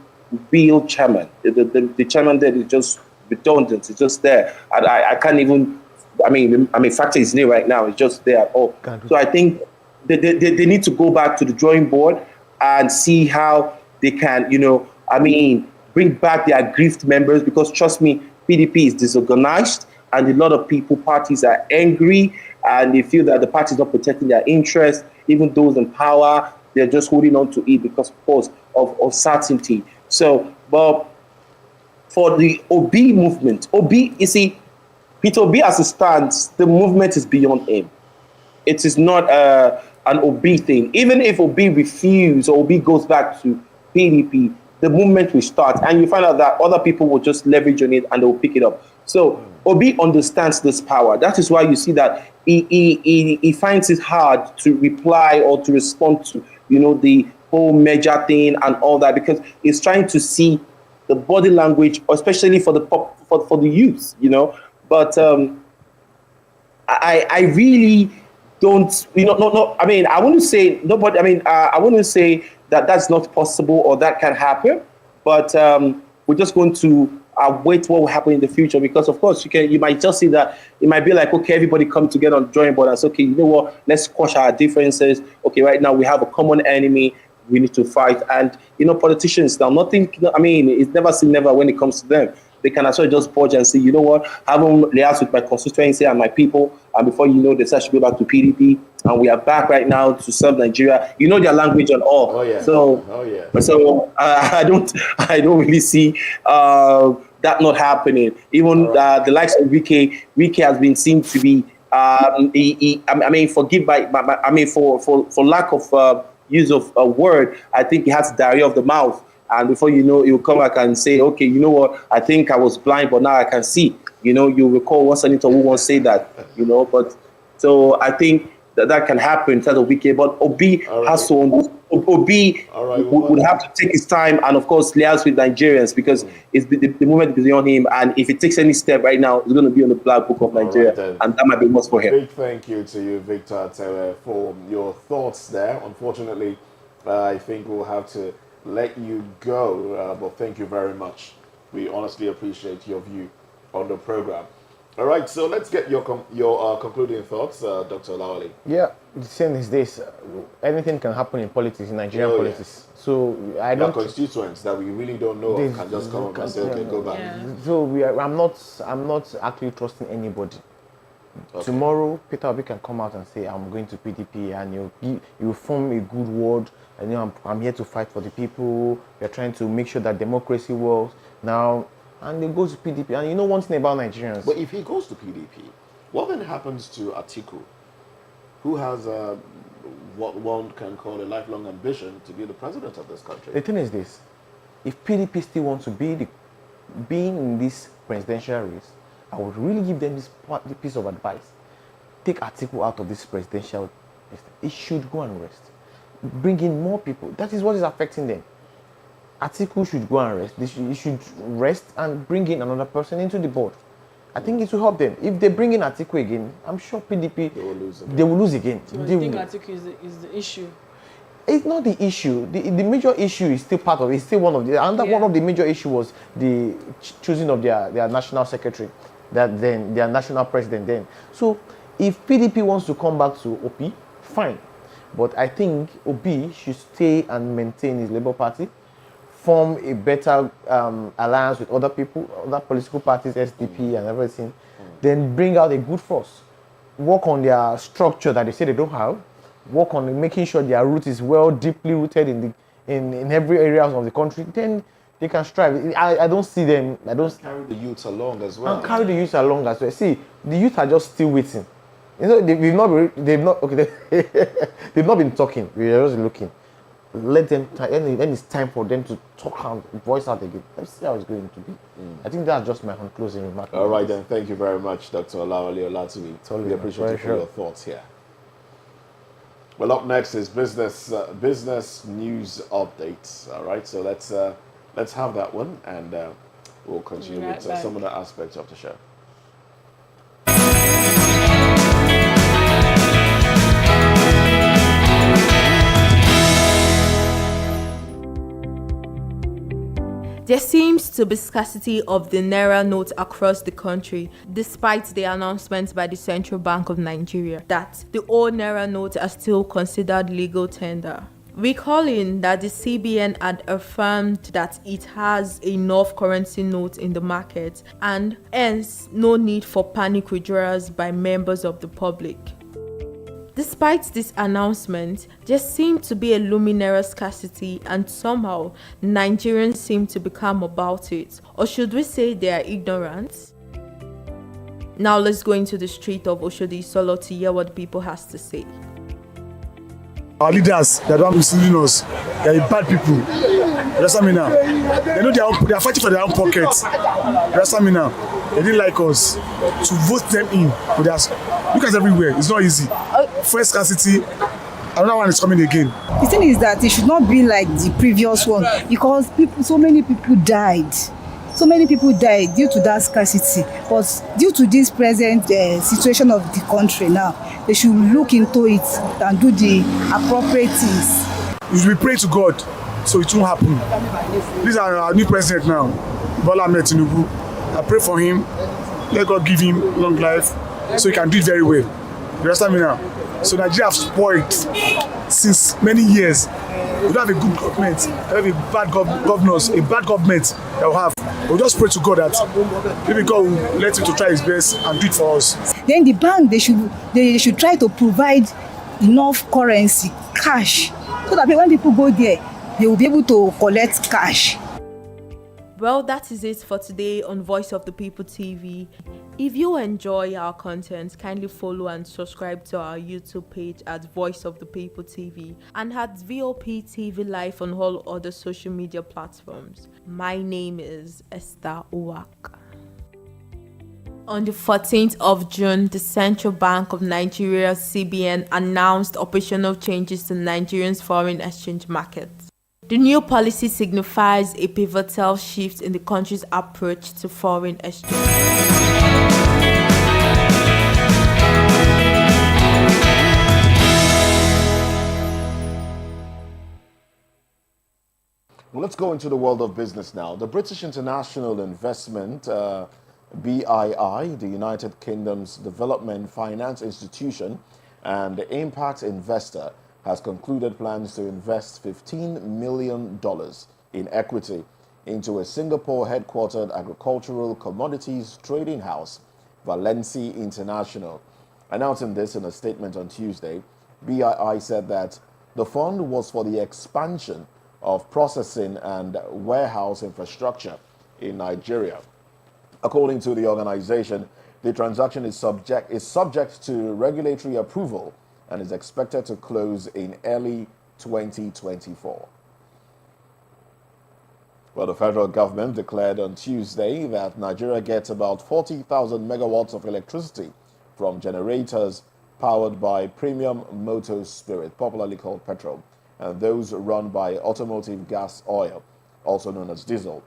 real chairman. The chairman there is just redundant. It's just there. And I can't even. I mean, factor his name right now. It's just there at all. So I think they need to go back to the drawing board and see how they can, bring back their aggrieved members, because trust me, PDP is disorganized and a lot of parties are angry and they feel that the party is not protecting their interests. Even those in power, they're just holding on to it because, of course, of uncertainty. So, but for the OB movement, you see, Peter Obi as it stands, the movement is beyond him. It is not an OB thing. Even if OB refuses or OB goes back to PDP, the movement will start, and you find out that other people will just leverage on it and they'll pick it up. So Obi understands this power. That is why you see that he finds it hard to reply or to respond to, the whole major thing and all that, because he's trying to see the body language, especially for the youth, But I really don't, I mean, I wouldn't say nobody. I mean, I wouldn't say that that's not possible or that can happen, but we're just going to wait what will happen in the future, because of course you might just see that it might be like, okay, everybody come together on the drawing board and say, okay, you know what, let's squash our differences. Okay, right now we have a common enemy, we need to fight. And politicians now, nothing. I mean, it's never say never when it comes to them. They can actually just purge and say, you know what, I haven't liaised with my constituency and my people, and before they say I should go back to PDP, and we are back right now to serve Nigeria. Their language and all. Oh yeah. So I don't really see that not happening. Even the likes of Wike has been seen to be for lack of use of a word, I think he has diarrhea of the mouth. And before you know, he'll come back and say, okay, you know what, I think I was blind, but now I can see. You recall one senator who once say that, but so I think that can happen in terms of Wike, but Obi has to, Obi would have to take his time and, of course, liaise with Nigerians, because the movement is beyond him. And if he takes any step right now, it's going to be on the black book of Nigeria, and that might be most for him. Big thank you to you, Victor Tewe, for your thoughts there. Unfortunately, I think we'll have to let you go, but thank you very much. We honestly appreciate your view on the program. All right, so let's get your concluding thoughts, Dr. Lawali. Yeah, the thing is this: anything can happen in politics, in Nigerian politics. Yeah. So I don't. Constituents that we really don't know can just come up and say, "Okay, go back." Yeah. So I'm not actually trusting anybody. Okay. Tomorrow, Peter Obi can come out and say, "I'm going to PDP," and you form a good word. And I'm here to fight for the people. We're trying to make sure that democracy works. Now, and they go to PDP. And you know one thing about Nigerians. But if he goes to PDP, what then happens to Atiku, who has what one can call a lifelong ambition to be the president of this country? The thing is this: if PDP still wants to be in this presidential race, I would really give them this piece of advice: take Atiku out of this presidential. He should go and rest. Bring in more people. That is what is affecting them. Atiku should go and rest. He should rest and bring in another person into the board. I think it will help them. If they bring in Atiku again, I'm sure PDP they will lose again. So I think Atiku is the issue. It's not the issue. The major issue is still part of it. It's still one of the one of the major issue was the choosing of their national secretary, their national president then. So if PDP wants to come back to OP, fine. But I think Obi should stay and maintain his Labour Party, form a better alliance with other people, other political parties, SDP and everything, then bring out a good force. Work on their structure that they say they don't have, work on making sure their root is well, deeply rooted in every area of the country, then they can strive. I don't see them, carry the youth along as well. And carry the youth along as well. See, the youth are just still waiting. You know, they've not been talking. We're just looking. Let them. Then it's time for them to talk and voice out again. Let's see how it's going to be. I think that's just my closing remark. All right then. Thank you very much, Dr. Olawale Olatimi. We appreciate you for your thoughts here. Well, up next is business news updates. All right, so let's have that one, and we'll continue with some of the aspects of the show. There seems to be scarcity of the Naira note across the country, despite the announcement by the Central Bank of Nigeria that the old Naira notes are still considered legal tender. Recalling that the CBN had affirmed that it has enough currency notes in the market and hence no need for panic withdrawals by members of the public. Despite this announcement, there seemed to be a luminary scarcity and somehow Nigerians seem to be calm about it. Or should we say they are ignorant? Now let's go into the street of Oshodi Solo to hear what people has to say. Our leaders, they don't misleading us. They are bad people. You understand me now? They know they are fighting for their own pockets. You understand me now? They didn't like us to vote them in. But look at everywhere. It's not easy. First scarcity, another one is coming again. The thing is that it should not be like the previous one because so many people died. So many people died due to that scarcity. But due to this present situation of the country now, they should look into it and do the appropriate things. We should be praying to God so it won't happen. This is our new president now, Bola Tinubu. I pray for him. Let God give him long life so he can do it very well. You understand me now? So Nigeria have spoiled since many years. We don't have a good government. We have a bad governors, a bad government that we have. We'll just pray to God that maybe God will let him to try his best and do it for us. Then the bank, they should try to provide enough currency, cash, so that when people go there, they will be able to collect cash. Well, that is it for today on Voice of the People TV. If you enjoy our content, kindly follow and subscribe to our YouTube page at Voice of the People TV and at VOP TV Live on all other social media platforms. My name is Esther Uwak. On the 14th of June, the Central Bank of Nigeria, CBN, announced operational changes to Nigeria's foreign exchange market. The new policy signifies a pivotal shift in the country's approach to foreign exchange. Well, let's go into the world of business now. The British International Investment, BII, the United Kingdom's development finance institution, and the impact investor has concluded plans to invest $15 million in equity into a Singapore-headquartered agricultural commodities trading house, Valency International. Announcing this in a statement on Tuesday, BII said that the fund was for the expansion of processing and warehouse infrastructure in Nigeria. According to the organization, the transaction is subject to regulatory approval and is expected to close in early 2024. Well, the federal government declared on Tuesday that Nigeria gets about 40,000 megawatts of electricity from generators powered by premium motor spirit, popularly called petrol, and those run by automotive gas oil, also known as diesel.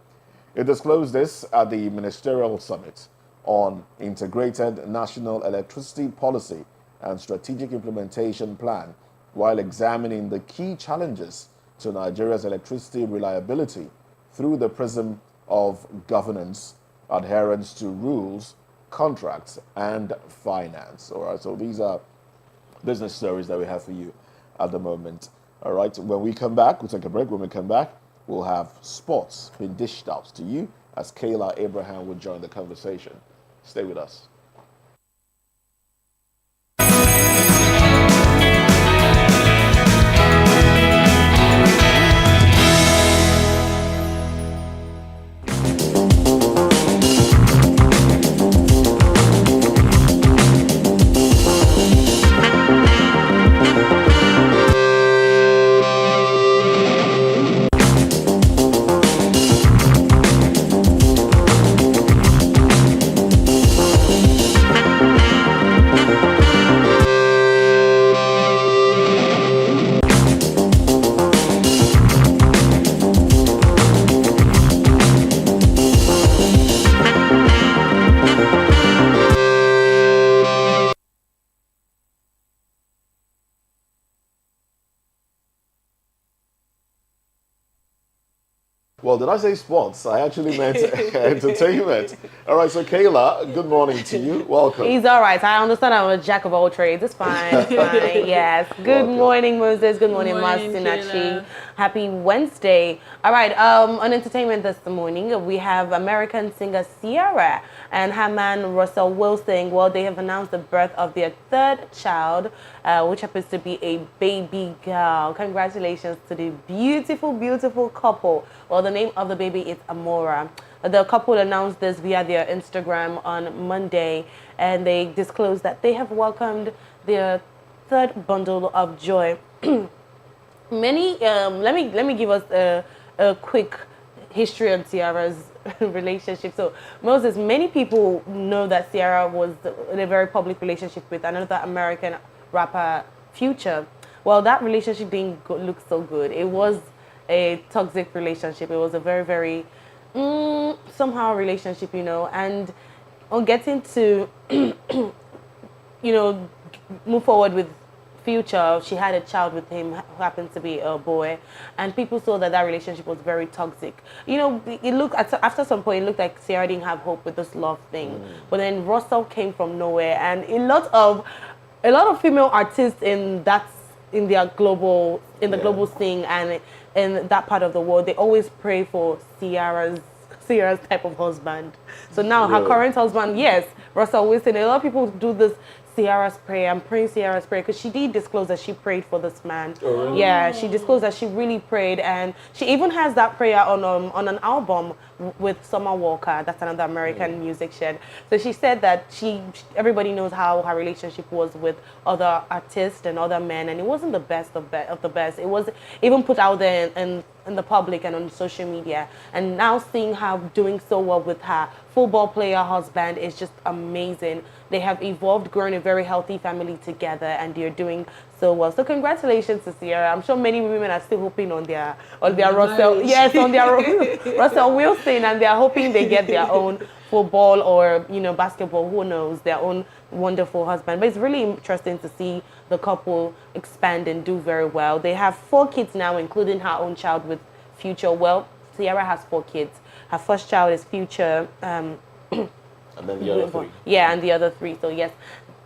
It disclosed this at the Ministerial Summit on Integrated National Electricity Policy and Strategic Implementation Plan, while examining the key challenges to Nigeria's electricity reliability through the prism of governance, adherence to rules, contracts, and finance. All right, so these are business stories that we have for you at the moment. All right, when we come back, we'll take a break. When we come back, we'll have sports being dished out to you as Kayla Abraham will join the conversation. Stay with us. Well, did I say sports? I actually meant entertainment. All right, so Kayla, good morning to you. Welcome. He's all right. I understand I'm a jack of all trades. It's fine. It's fine. Yes. Good morning, Moses. Good morning, Masinachi. Happy Wednesday. All right. On entertainment this morning, we have American singer Ciara and her man Russell Wilson. Well, they have announced the birth of their third child, which happens to be a baby girl. Congratulations to the beautiful, beautiful couple. Well, the name of the baby is Amora. The couple announced this via their Instagram on Monday, and they disclosed that they have welcomed their third bundle of joy. Let me give us a quick history on Ciara's relationship. So, Moses, many people know that Ciara was in a very public relationship with another American rapper, Future. Well, that relationship didn't look so good. It was a toxic relationship. It was a very, very somehow relationship, you know. And on getting to, move forward with Future, she had a child with him who happened to be a boy, and people saw that relationship was very toxic. You know, it looked after some point, it looked like Ciara didn't have hope with this love thing. But then Russell came from nowhere, and a lot of female artists in the global scene and in that part of the world, they always pray for Ciara's type of husband. So now her current husband, yes, Russell Wilson. A lot of people do this Ciara's prayer. I'm praying Ciara's prayer because she did disclose that she prayed for this man. Oh, really? Yeah, she disclosed that she really prayed, and she even has that prayer on an album with Summer Walker. That's another American music shed. So she said that everybody knows how her relationship was with other artists and other men, and it wasn't the best of the best. It was even put out there in the public and on social media. And now seeing her doing so well with her football player husband is just amazing. They have evolved, grown a very healthy family together, and they're doing so well. So congratulations to Ciara. I'm sure many women are still hoping on their Russell, yes, on their Russell Wilson, and they're hoping they get their own football or basketball, who knows, their own wonderful husband. But it's really interesting to see the couple expand and do very well. They have 4 kids now, including her own child with Future. Well, Ciara has 4 kids. Her first child is Future. And then the other 3. Yeah, and the other 3. So yes,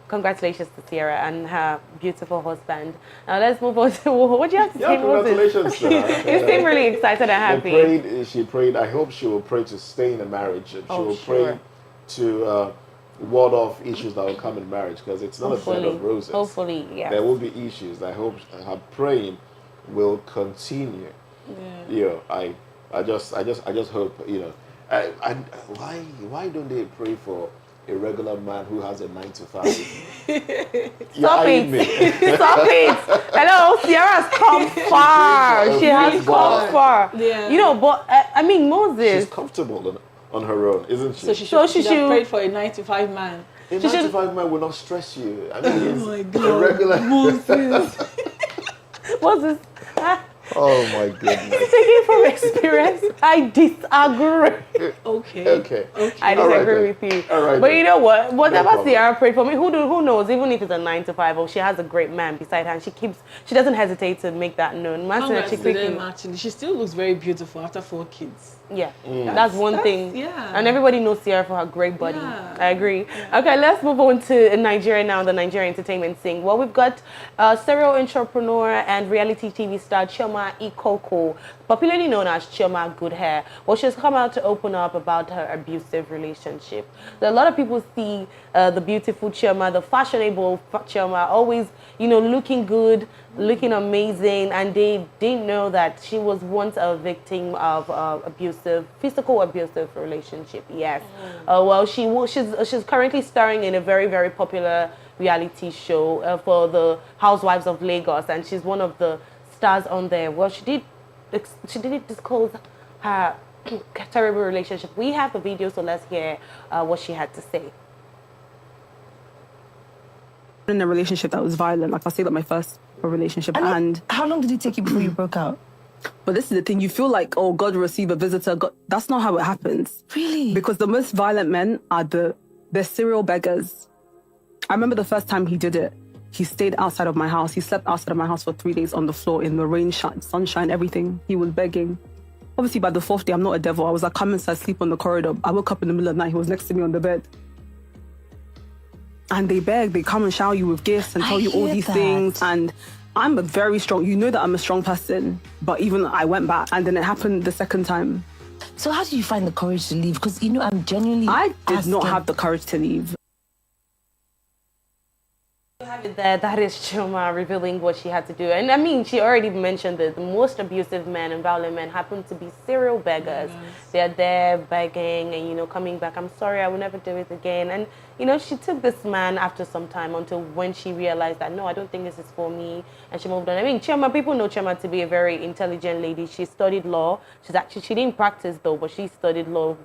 congratulations to Ciara and her beautiful husband. Now let's move on to what do you have to say, congratulations to her. You seem really excited and happy. She prayed. I hope she will pray to stay in a marriage. She will pray to ward off issues that will come in marriage, because it's not a bed of roses. Hopefully, yes. There will be issues. I hope her praying will continue. Yeah. I just hope Why don't they pray for a regular man who has a 9 to 5? Stop it! Stop it! Hello, Sierra's come far. She has come far. Yeah. You know, but I mean, Moses. She's comfortable on her own, isn't she? So she should have prayed for a 9 to 5 man. A 9 to 5 man will not stress you. I mean, Oh my it's God. a regular. Moses. Moses. Oh my goodness. Speaking from experience, I disagree. Okay. I disagree with you. All right, but then. you know what? Whatever problem. Sierra prayed for me, who knows? Even if it's a 9 to 5, or she has a great man beside her, and she doesn't hesitate to make that known. Congrats to them, actually. She still looks very beautiful after 4 kids. Yeah, that's one thing. Yeah. And everybody knows Sierra for her great body. Yeah. I agree. Yeah. Okay, let's move on to Nigeria now, the Nigerian entertainment scene. Well, we've got serial entrepreneur and reality TV star Chioma Ikoko, popularly known as Chioma Good Hair. Well, she's come out to open up about her abusive relationship. So a lot of people see the beautiful Chioma, the fashionable Chioma, always, looking good, looking amazing, and they didn't know that she was once a victim of physical abusive relationship. Yes. Well, she's currently starring in a very, very popular reality show for the Housewives of Lagos, and she's one of the stars on there. Well, she didn't disclose her terrible relationship. We have the video, so let's hear what she had to say. In a relationship that was violent, like I say, that my first relationship. And how long did it take you before you broke out? But this is the thing, you feel like, oh, God will receive a visitor. God, that's not how it happens. Really? Because the most violent men are they're serial beggars. I remember the first time he did it, he stayed outside of my house. He slept outside of my house for 3 days on the floor in the rain, sunshine, everything. He was begging. Obviously, by the 4th day, I'm not a devil. I was like, come inside, sleep on the corridor. I woke up in the middle of the night. He was next to me on the bed. And they beg, they come and shower you with gifts and tell you all these things. And I'm very strong. You know that I'm a strong person. But even I went back, and then it happened the second time. So how did you find the courage to leave? Because, I'm genuinely I did not have the courage to leave. That is Chioma revealing what she had to do. And I mean, she already mentioned that the most abusive men and violent men happen to be serial beggars. They're there begging and, coming back. I'm sorry, I will never do it again. And, she took this man after some time until when she realized that, no, I don't think this is for me. And she moved on. I mean, Chioma, people know Chioma to be a very intelligent lady. She studied law. She didn't practice though, but she studied law,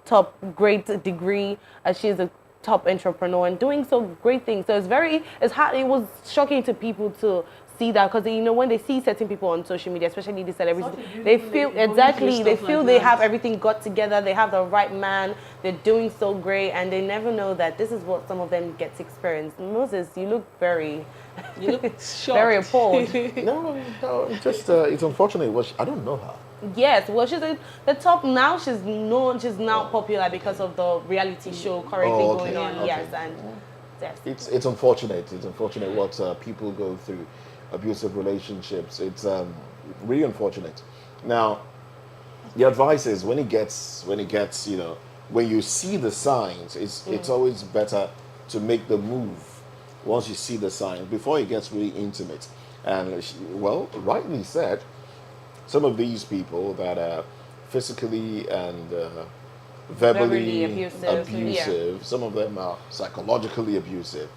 top great degree. She's a top entrepreneur and doing so great things. So it's hard. It was shocking to people to see that, because when they see certain people on social media, especially the celebrities, they feel they have everything got together, they have the right man, they're doing so great, and they never know that this is what some of them get to experience. Moses, you look very shocked. very appalled. No, just it's unfortunate. I don't know her. Yes, well, she's the top now. She's known. She's now popular because of the reality show currently going on. Okay. Yes, and yes. It's unfortunate. It's unfortunate what people go through, abusive relationships. It's really unfortunate. Now, the advice is when you see the signs, it's always better to make the move once you see the signs before it gets really intimate. And rightly said. Some of these people that are physically and verbally abusive, some of them are psychologically abusive.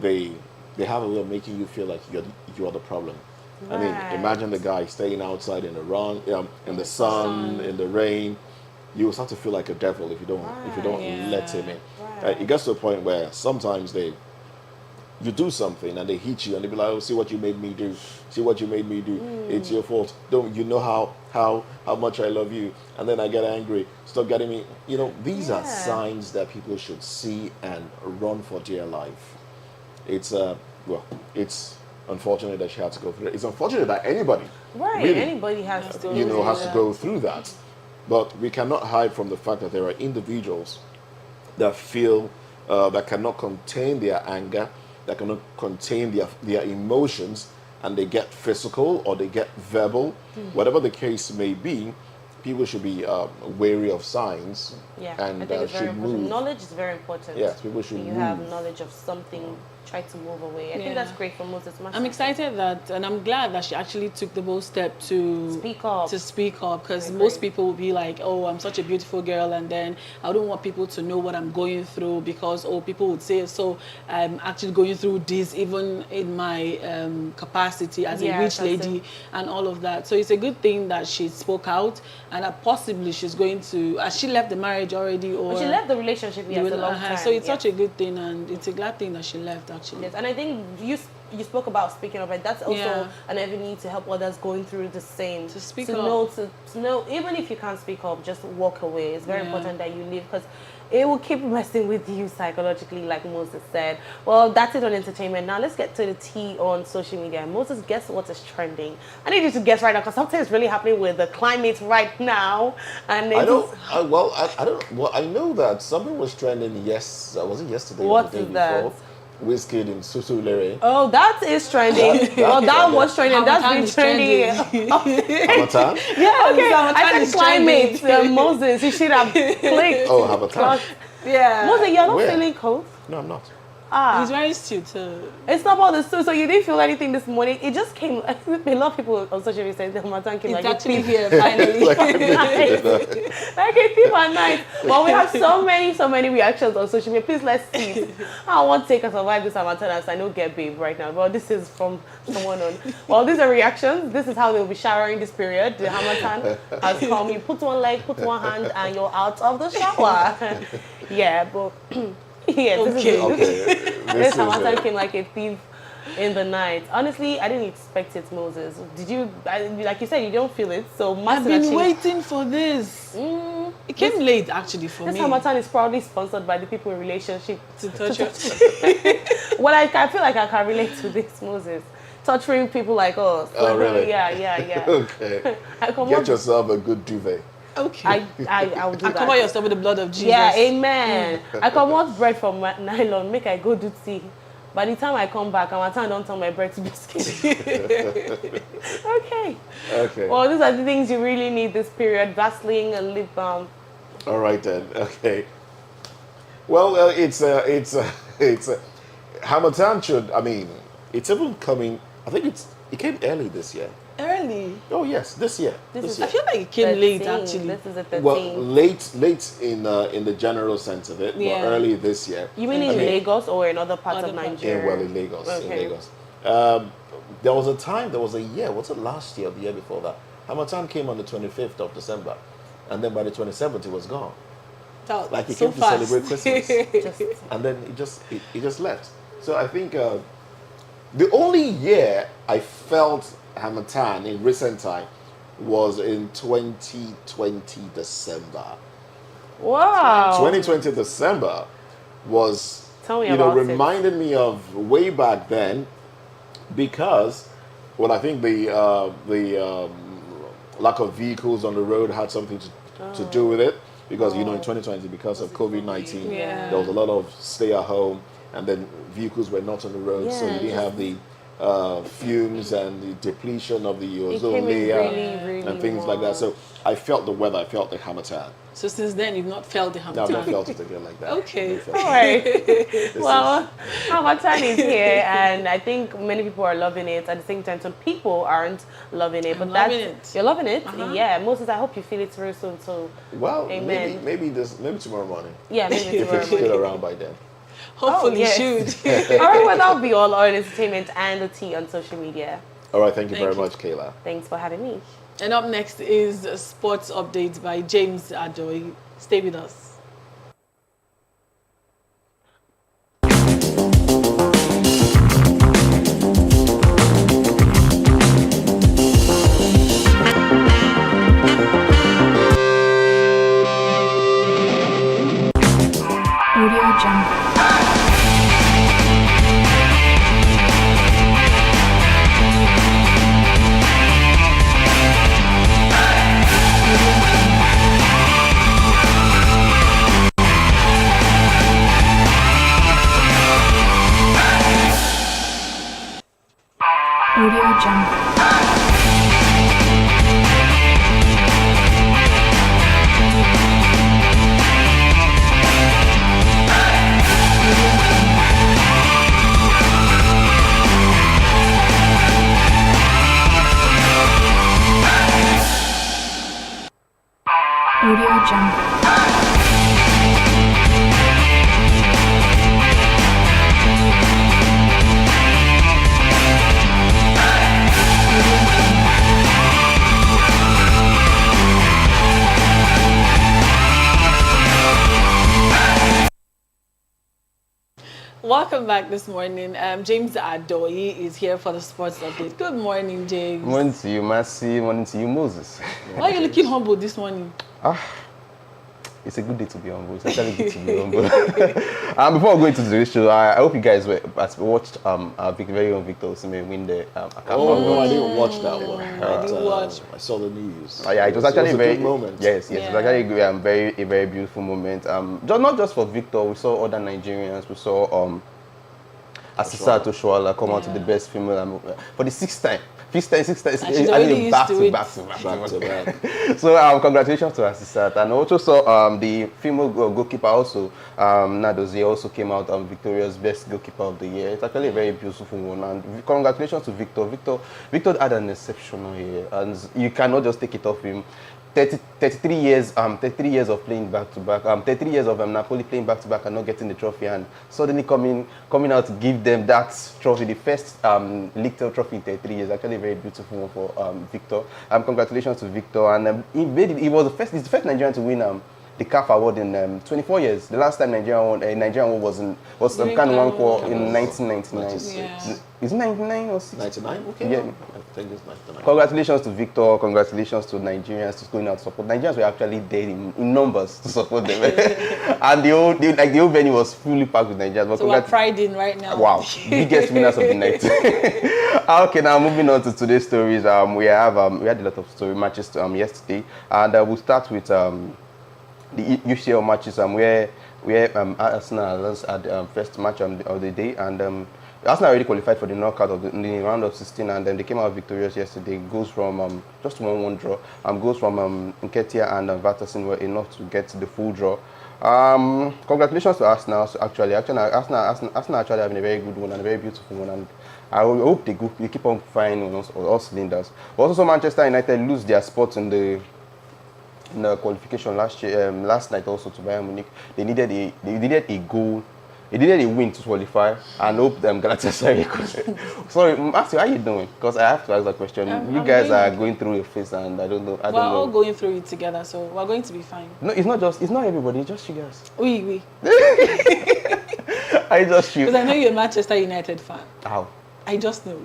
They have a way of making you feel like you're the problem. Right. I mean, imagine the guy staying outside in in the sun, in the rain. You will start to feel like a devil if you don't let him in. Right. It gets to a point where sometimes you do something and they hit you and they be like, oh, see what you made me do. See what you made me do. It's your fault. Don't you know how much I love you? And then I get angry. Stop getting me. These are signs that people should see and run for dear life. It's unfortunate that she had to go through it. It's unfortunate that anybody really, anybody has to go through that. But we cannot hide from the fact that there are individuals that feel that cannot contain their anger, that cannot contain their emotions, and they get physical or they get verbal. Whatever the case may be, people should be wary of signs. Yeah, and I think it's very should important. move. Knowledge is very important. Yes, people should when you move. have knowledge of something try to move away. I think that's great for Moses. I'm excited that, and I'm glad that she actually took the bold step to speak up. Because most people will be like, oh, I'm such a beautiful girl, and then I don't want people to know what I'm going through because, oh, people would say, so I'm actually going through this even in my capacity as a rich lady and all of that. So it's a good thing that she spoke out, and that possibly she's going to, has she left the marriage already? Or she left the relationship, a long time. So it's such a good thing, and it's a glad thing that she left, actually. Yes, and I think you spoke about speaking up, and that's also an avenue to help others going through the same. To speak up. To know, even if you can't speak up, just walk away. It's very important that you leave, because it will keep messing with you psychologically, like Moses said. Well, that's it on entertainment. Now let's get to the tea on social media. Moses, guess what is trending? I need you to guess right now, because something is really happening with the climate right now. And I don't. I don't. Well, I know that something was trending. Yes, was it yesterday? What or the day is that? before? Wizkid in Susulere. Oh, that is trending. That was trending. That's been trending. Hamatan? Yeah, okay. I said climate. Moses, you should have clicked. Oh, Hamatan. Yeah. Moses, you're not feeling cold? No, I'm not. He's very astute. It's not about the stew. So you didn't feel anything this morning. It just came. A lot of people on social media said the Hamatan came it's like actually here finally. like a thief at night. Well, we have so many reactions on social media. Please let's see. I won't take a survive this Hamatan as I don't get babe right now. Well, this is from someone on. Well, these are reactions. This is how they'll be showering this period. The Hamatan has come. You put one leg, put one hand, and you're out of the shower. Yeah, but. Yeah, this Hamatan came like a thief in the night. Honestly, I didn't expect it, Moses. Did you? Like you said, you don't feel it. So I've been waiting for this. It came late, actually, for me. This Hamatan is proudly sponsored by the people in relationship to touch. Well, I feel like I can relate to this, Moses. Torturing people like us. Oh, really? Yeah. Okay. Get yourself a good duvet. Okay. I will do that. Cover yourself with the blood of Jesus. Yeah, amen. I come want bread from nylon, make I go do tea. By the time I come back, I'm don't turn my bread to biscuit. Okay. Well, these are the things you really need this period: Vaseline and lip balm. All right then. Okay. Well, it's Hamatan should. I mean, it's even coming. I think it came early this year. Early? Oh yes, this year. I feel like it came 13. late, actually. This is a 13. Well, late in the general sense of it. Yeah. But early this year. You mean in Lagos or in other parts of Nigeria? In Lagos. Okay. In Lagos. There was a year. Was it last year or the year before that? Hamatan came on the 25th of December, and then by the 27th it was gone. Like he came to celebrate Christmas, and then he just left. So I think the only year I felt Hamatan in recent time was in 2020 December. Wow. 2020 December was reminded me of way back then, because I think the lack of vehicles on the road had something to do with it, because in 2020, because of COVID-19, there was a lot of stay at home, and then vehicles were not on the road, so you didn't have the fumes and the depletion of the ozone layer and things like that. So I felt the weather, I felt the Hamatan. So since then, you've not felt the Hamatan? No, I've not felt it again like that. Okay. All right. Well, Hamatan is here, and I think many people are loving it. At the same time, some people aren't loving it. I'm loving it. You're loving it? Yeah. Moses, I hope you feel it very soon. So, amen. Maybe tomorrow morning. Yeah, maybe tomorrow morning. If it's still around by then. Hopefully, should. All right, well, that'll be all on entertainment and the tea on social media. All right, thank you very much, Kayla. Thanks for having me. And up next is a sports update by James Adoy. Stay with us. Audio Jungle. Audio Jungle. Welcome back this morning. James Adoyi is here for the sports update. Good morning, James. Morning to you, Mercy. Morning to you, Moses. Why are you looking humble this morning? It's a good day to be humble. It's actually good to be humble. Before we go into today's show, I hope you guys watched our very own Victor Oseni win the no, I didn't watch that one. I didn't watch. I saw the news. Yeah, it was actually a very good moment. Yes, it was actually a very beautiful moment. Not just for Victor, we saw other Nigerians. We saw Asisa Toshuala come out to the best female for the sixth time. Six times, back to back. So congratulations to Asisat, and also saw the female goalkeeper also Nadozie also came out victorious best goalkeeper of the year. It's actually a very beautiful one, and congratulations to Victor. Victor had an exceptional year, and you cannot just take it off him. 33 years of playing back to back, 33 years of Napoli playing back to back and not getting the trophy, and suddenly coming out to give them that trophy, the first league trophy in 33 years. Actually a very beautiful one for Victor. Congratulations to Victor, and he was the first Nigerian to win the CAF award in 24 years. The last time Nigerian award was Kanu in 1999. Is it 99 or 60? 99? Okay. Yeah. I think it's 99. Congratulations to Victor. Congratulations to Nigerians to going out to support. Nigerians were actually there in numbers to support them. And the whole venue was fully packed with Nigerians. So we're priding right now. Wow. Biggest winners of the night. Okay, now moving on to today's stories. We had a lot of matches yesterday. And we'll start with the UCL matches where Arsenal had first match of the day, and Arsenal already qualified for the knockout in the round of 16, and they came out victorious yesterday. Goals from just 1-1 draw. Goals from Nketiah and Vatterson were enough to get the full draw. Congratulations to Arsenal. Actually, Arsenal actually having a very good one and a very beautiful one, and I hope they keep on firing on all cylinders. Also, Manchester United lose their spot in the qualification last night also to Bayern Munich. They needed a goal. They needed a win to qualify, and hope Galatasaray could. Sorry, Matthew, how are you doing? Because I have to ask that question. You guys are going through a phase, and I don't know. We're all going through it together, so we're going to be fine. No, it's not everybody. It's just you guys. Oui. I just you. Because I know you're a Manchester United fan. How? I just know.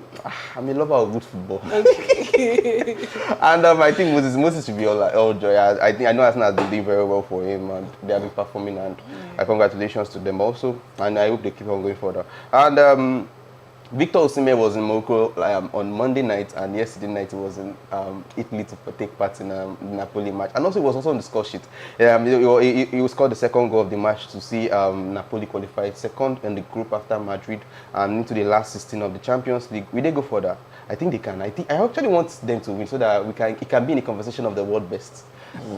I'm a lover of good football. Okay. And I think Moses should be all joy. I know Arsenal has been doing very well for him, and they have been performing, and congratulations to them also. And I hope they keep on going further. And Victor Osimhen was in Morocco on Monday night, and yesterday night he was in Italy to take part in the Napoli match. And also he was also on the score sheet. He scored the second goal of the match to see Napoli qualify second in the group after Madrid into the last 16 of the Champions League. Will they go further? I think they can. I actually want them to win so that it can be in the conversation of the world best.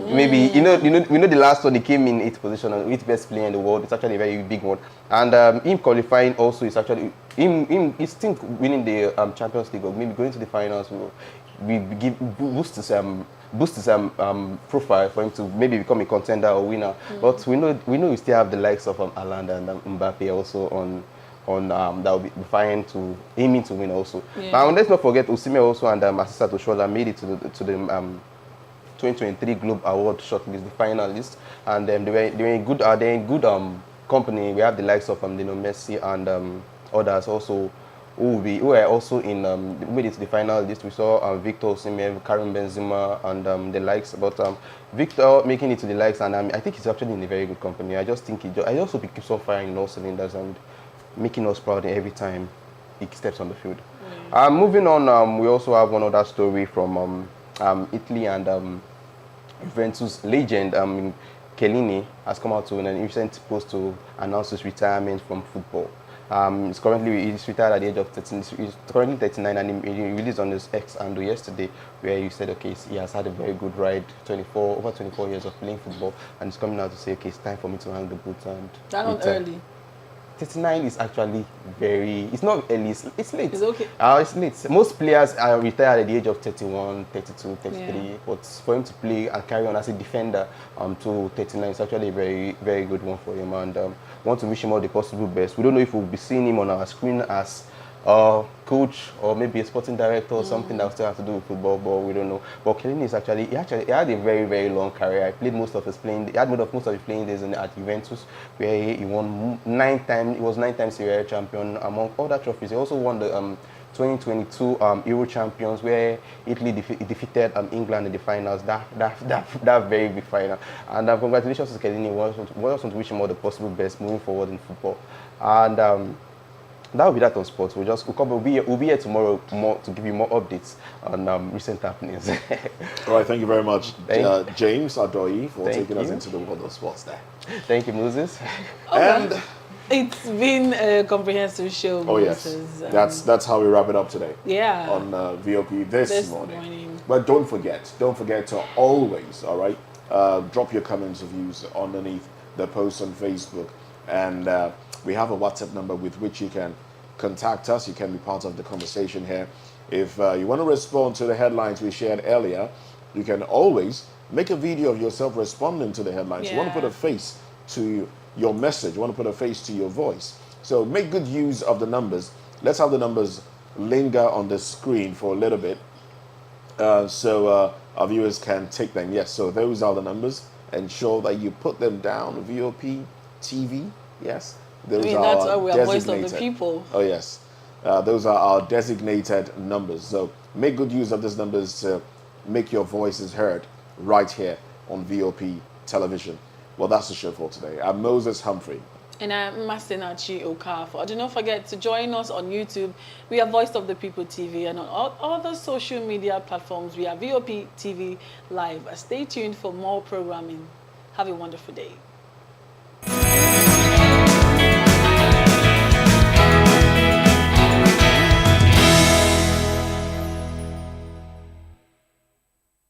Maybe we know the last one he came in 8th position, 8th best player in the world. It's actually a very big one, and him qualifying also is actually his team winning the Champions League or maybe going to the finals will boost his profile for him to maybe become a contender or winner. But we know we still have the likes of Haaland and Mbappe also on that will be aiming to win also. Now let's not forget Osimhen also and Asisa Toshuala made it to the 2023 Globe Award shortlist, the finalists, and they're in good company. We have the likes of Messi and others also who are also made it to the final list. We saw Victor Osimhen, Karim Benzema, and the likes. But Victor making it to the likes, and I think he's actually in a very good company. I just think I also keeps on firing in all cylinders and making us proud every time he steps on the field. Moving on, we also have one other story from Italy, and Juventus legend Chiellini has come out to in a recent post to announce his retirement from football. He's retired at the age of 13. He's currently 39, and he released on his X handle yesterday where he said, okay, he has had a very good ride, over 24 years of playing football, and he's coming out to say, okay, it's time for me to hang the boots and that not early. 39 is actually it's not early, it's late. It's okay. It's late. Most players are retired at the age of 31, 32, 33, Yeah. but for him to play and carry on as a defender to 39 is actually a very, very good one for him, and want to wish him all the possible best. We don't know if we'll be seeing him on our screen as coach or maybe a sporting director or something that still have to do with football, but we don't know. But Chiellini is he had a very, very long career. He played most of his playing days at Juventus, where he won 9 times. He was 9 times Serie A champion among other trophies. He also won the 2022 Euro champions, where Italy defeated England in the finals. That very big final. And congratulations to Chiellini. We just want to wish him all the possible best moving forward in football. And that will be that on sports. We'll be here tomorrow to give you more updates on recent happenings. All right, thank you very much, James Adoyi, for taking us into the world of sports there. Thank you, Moses. And it's been a comprehensive show. Oh Moses. Yes, that's how we wrap it up today. Yeah. On VOP this morning. But don't forget to always, all right, drop your comments or views underneath the post on Facebook, and we have a WhatsApp number with which you can contact us. You can be part of the conversation here. If you want to respond to the headlines we shared earlier, you can always make a video of yourself responding to the headlines. You want to put a face to your message. You want to put a face to your voice. So make good use of the numbers. Let's have the numbers linger on the screen for a little bit so our viewers can take them. Yes, so those are the numbers. Ensure that you put them down. VOP TV, yes. Those are that's why we are voice of the people. Oh, yes. Those are our designated numbers. So make good use of these numbers to make your voices heard right here on VOP television. Well, that's the show for today. I'm Moses Humphrey. And I'm Masinachi Okafor. Do not forget to join us on YouTube. We are Voice of the People TV, and on all other social media platforms, we are VOP TV Live. Stay tuned for more programming. Have a wonderful day.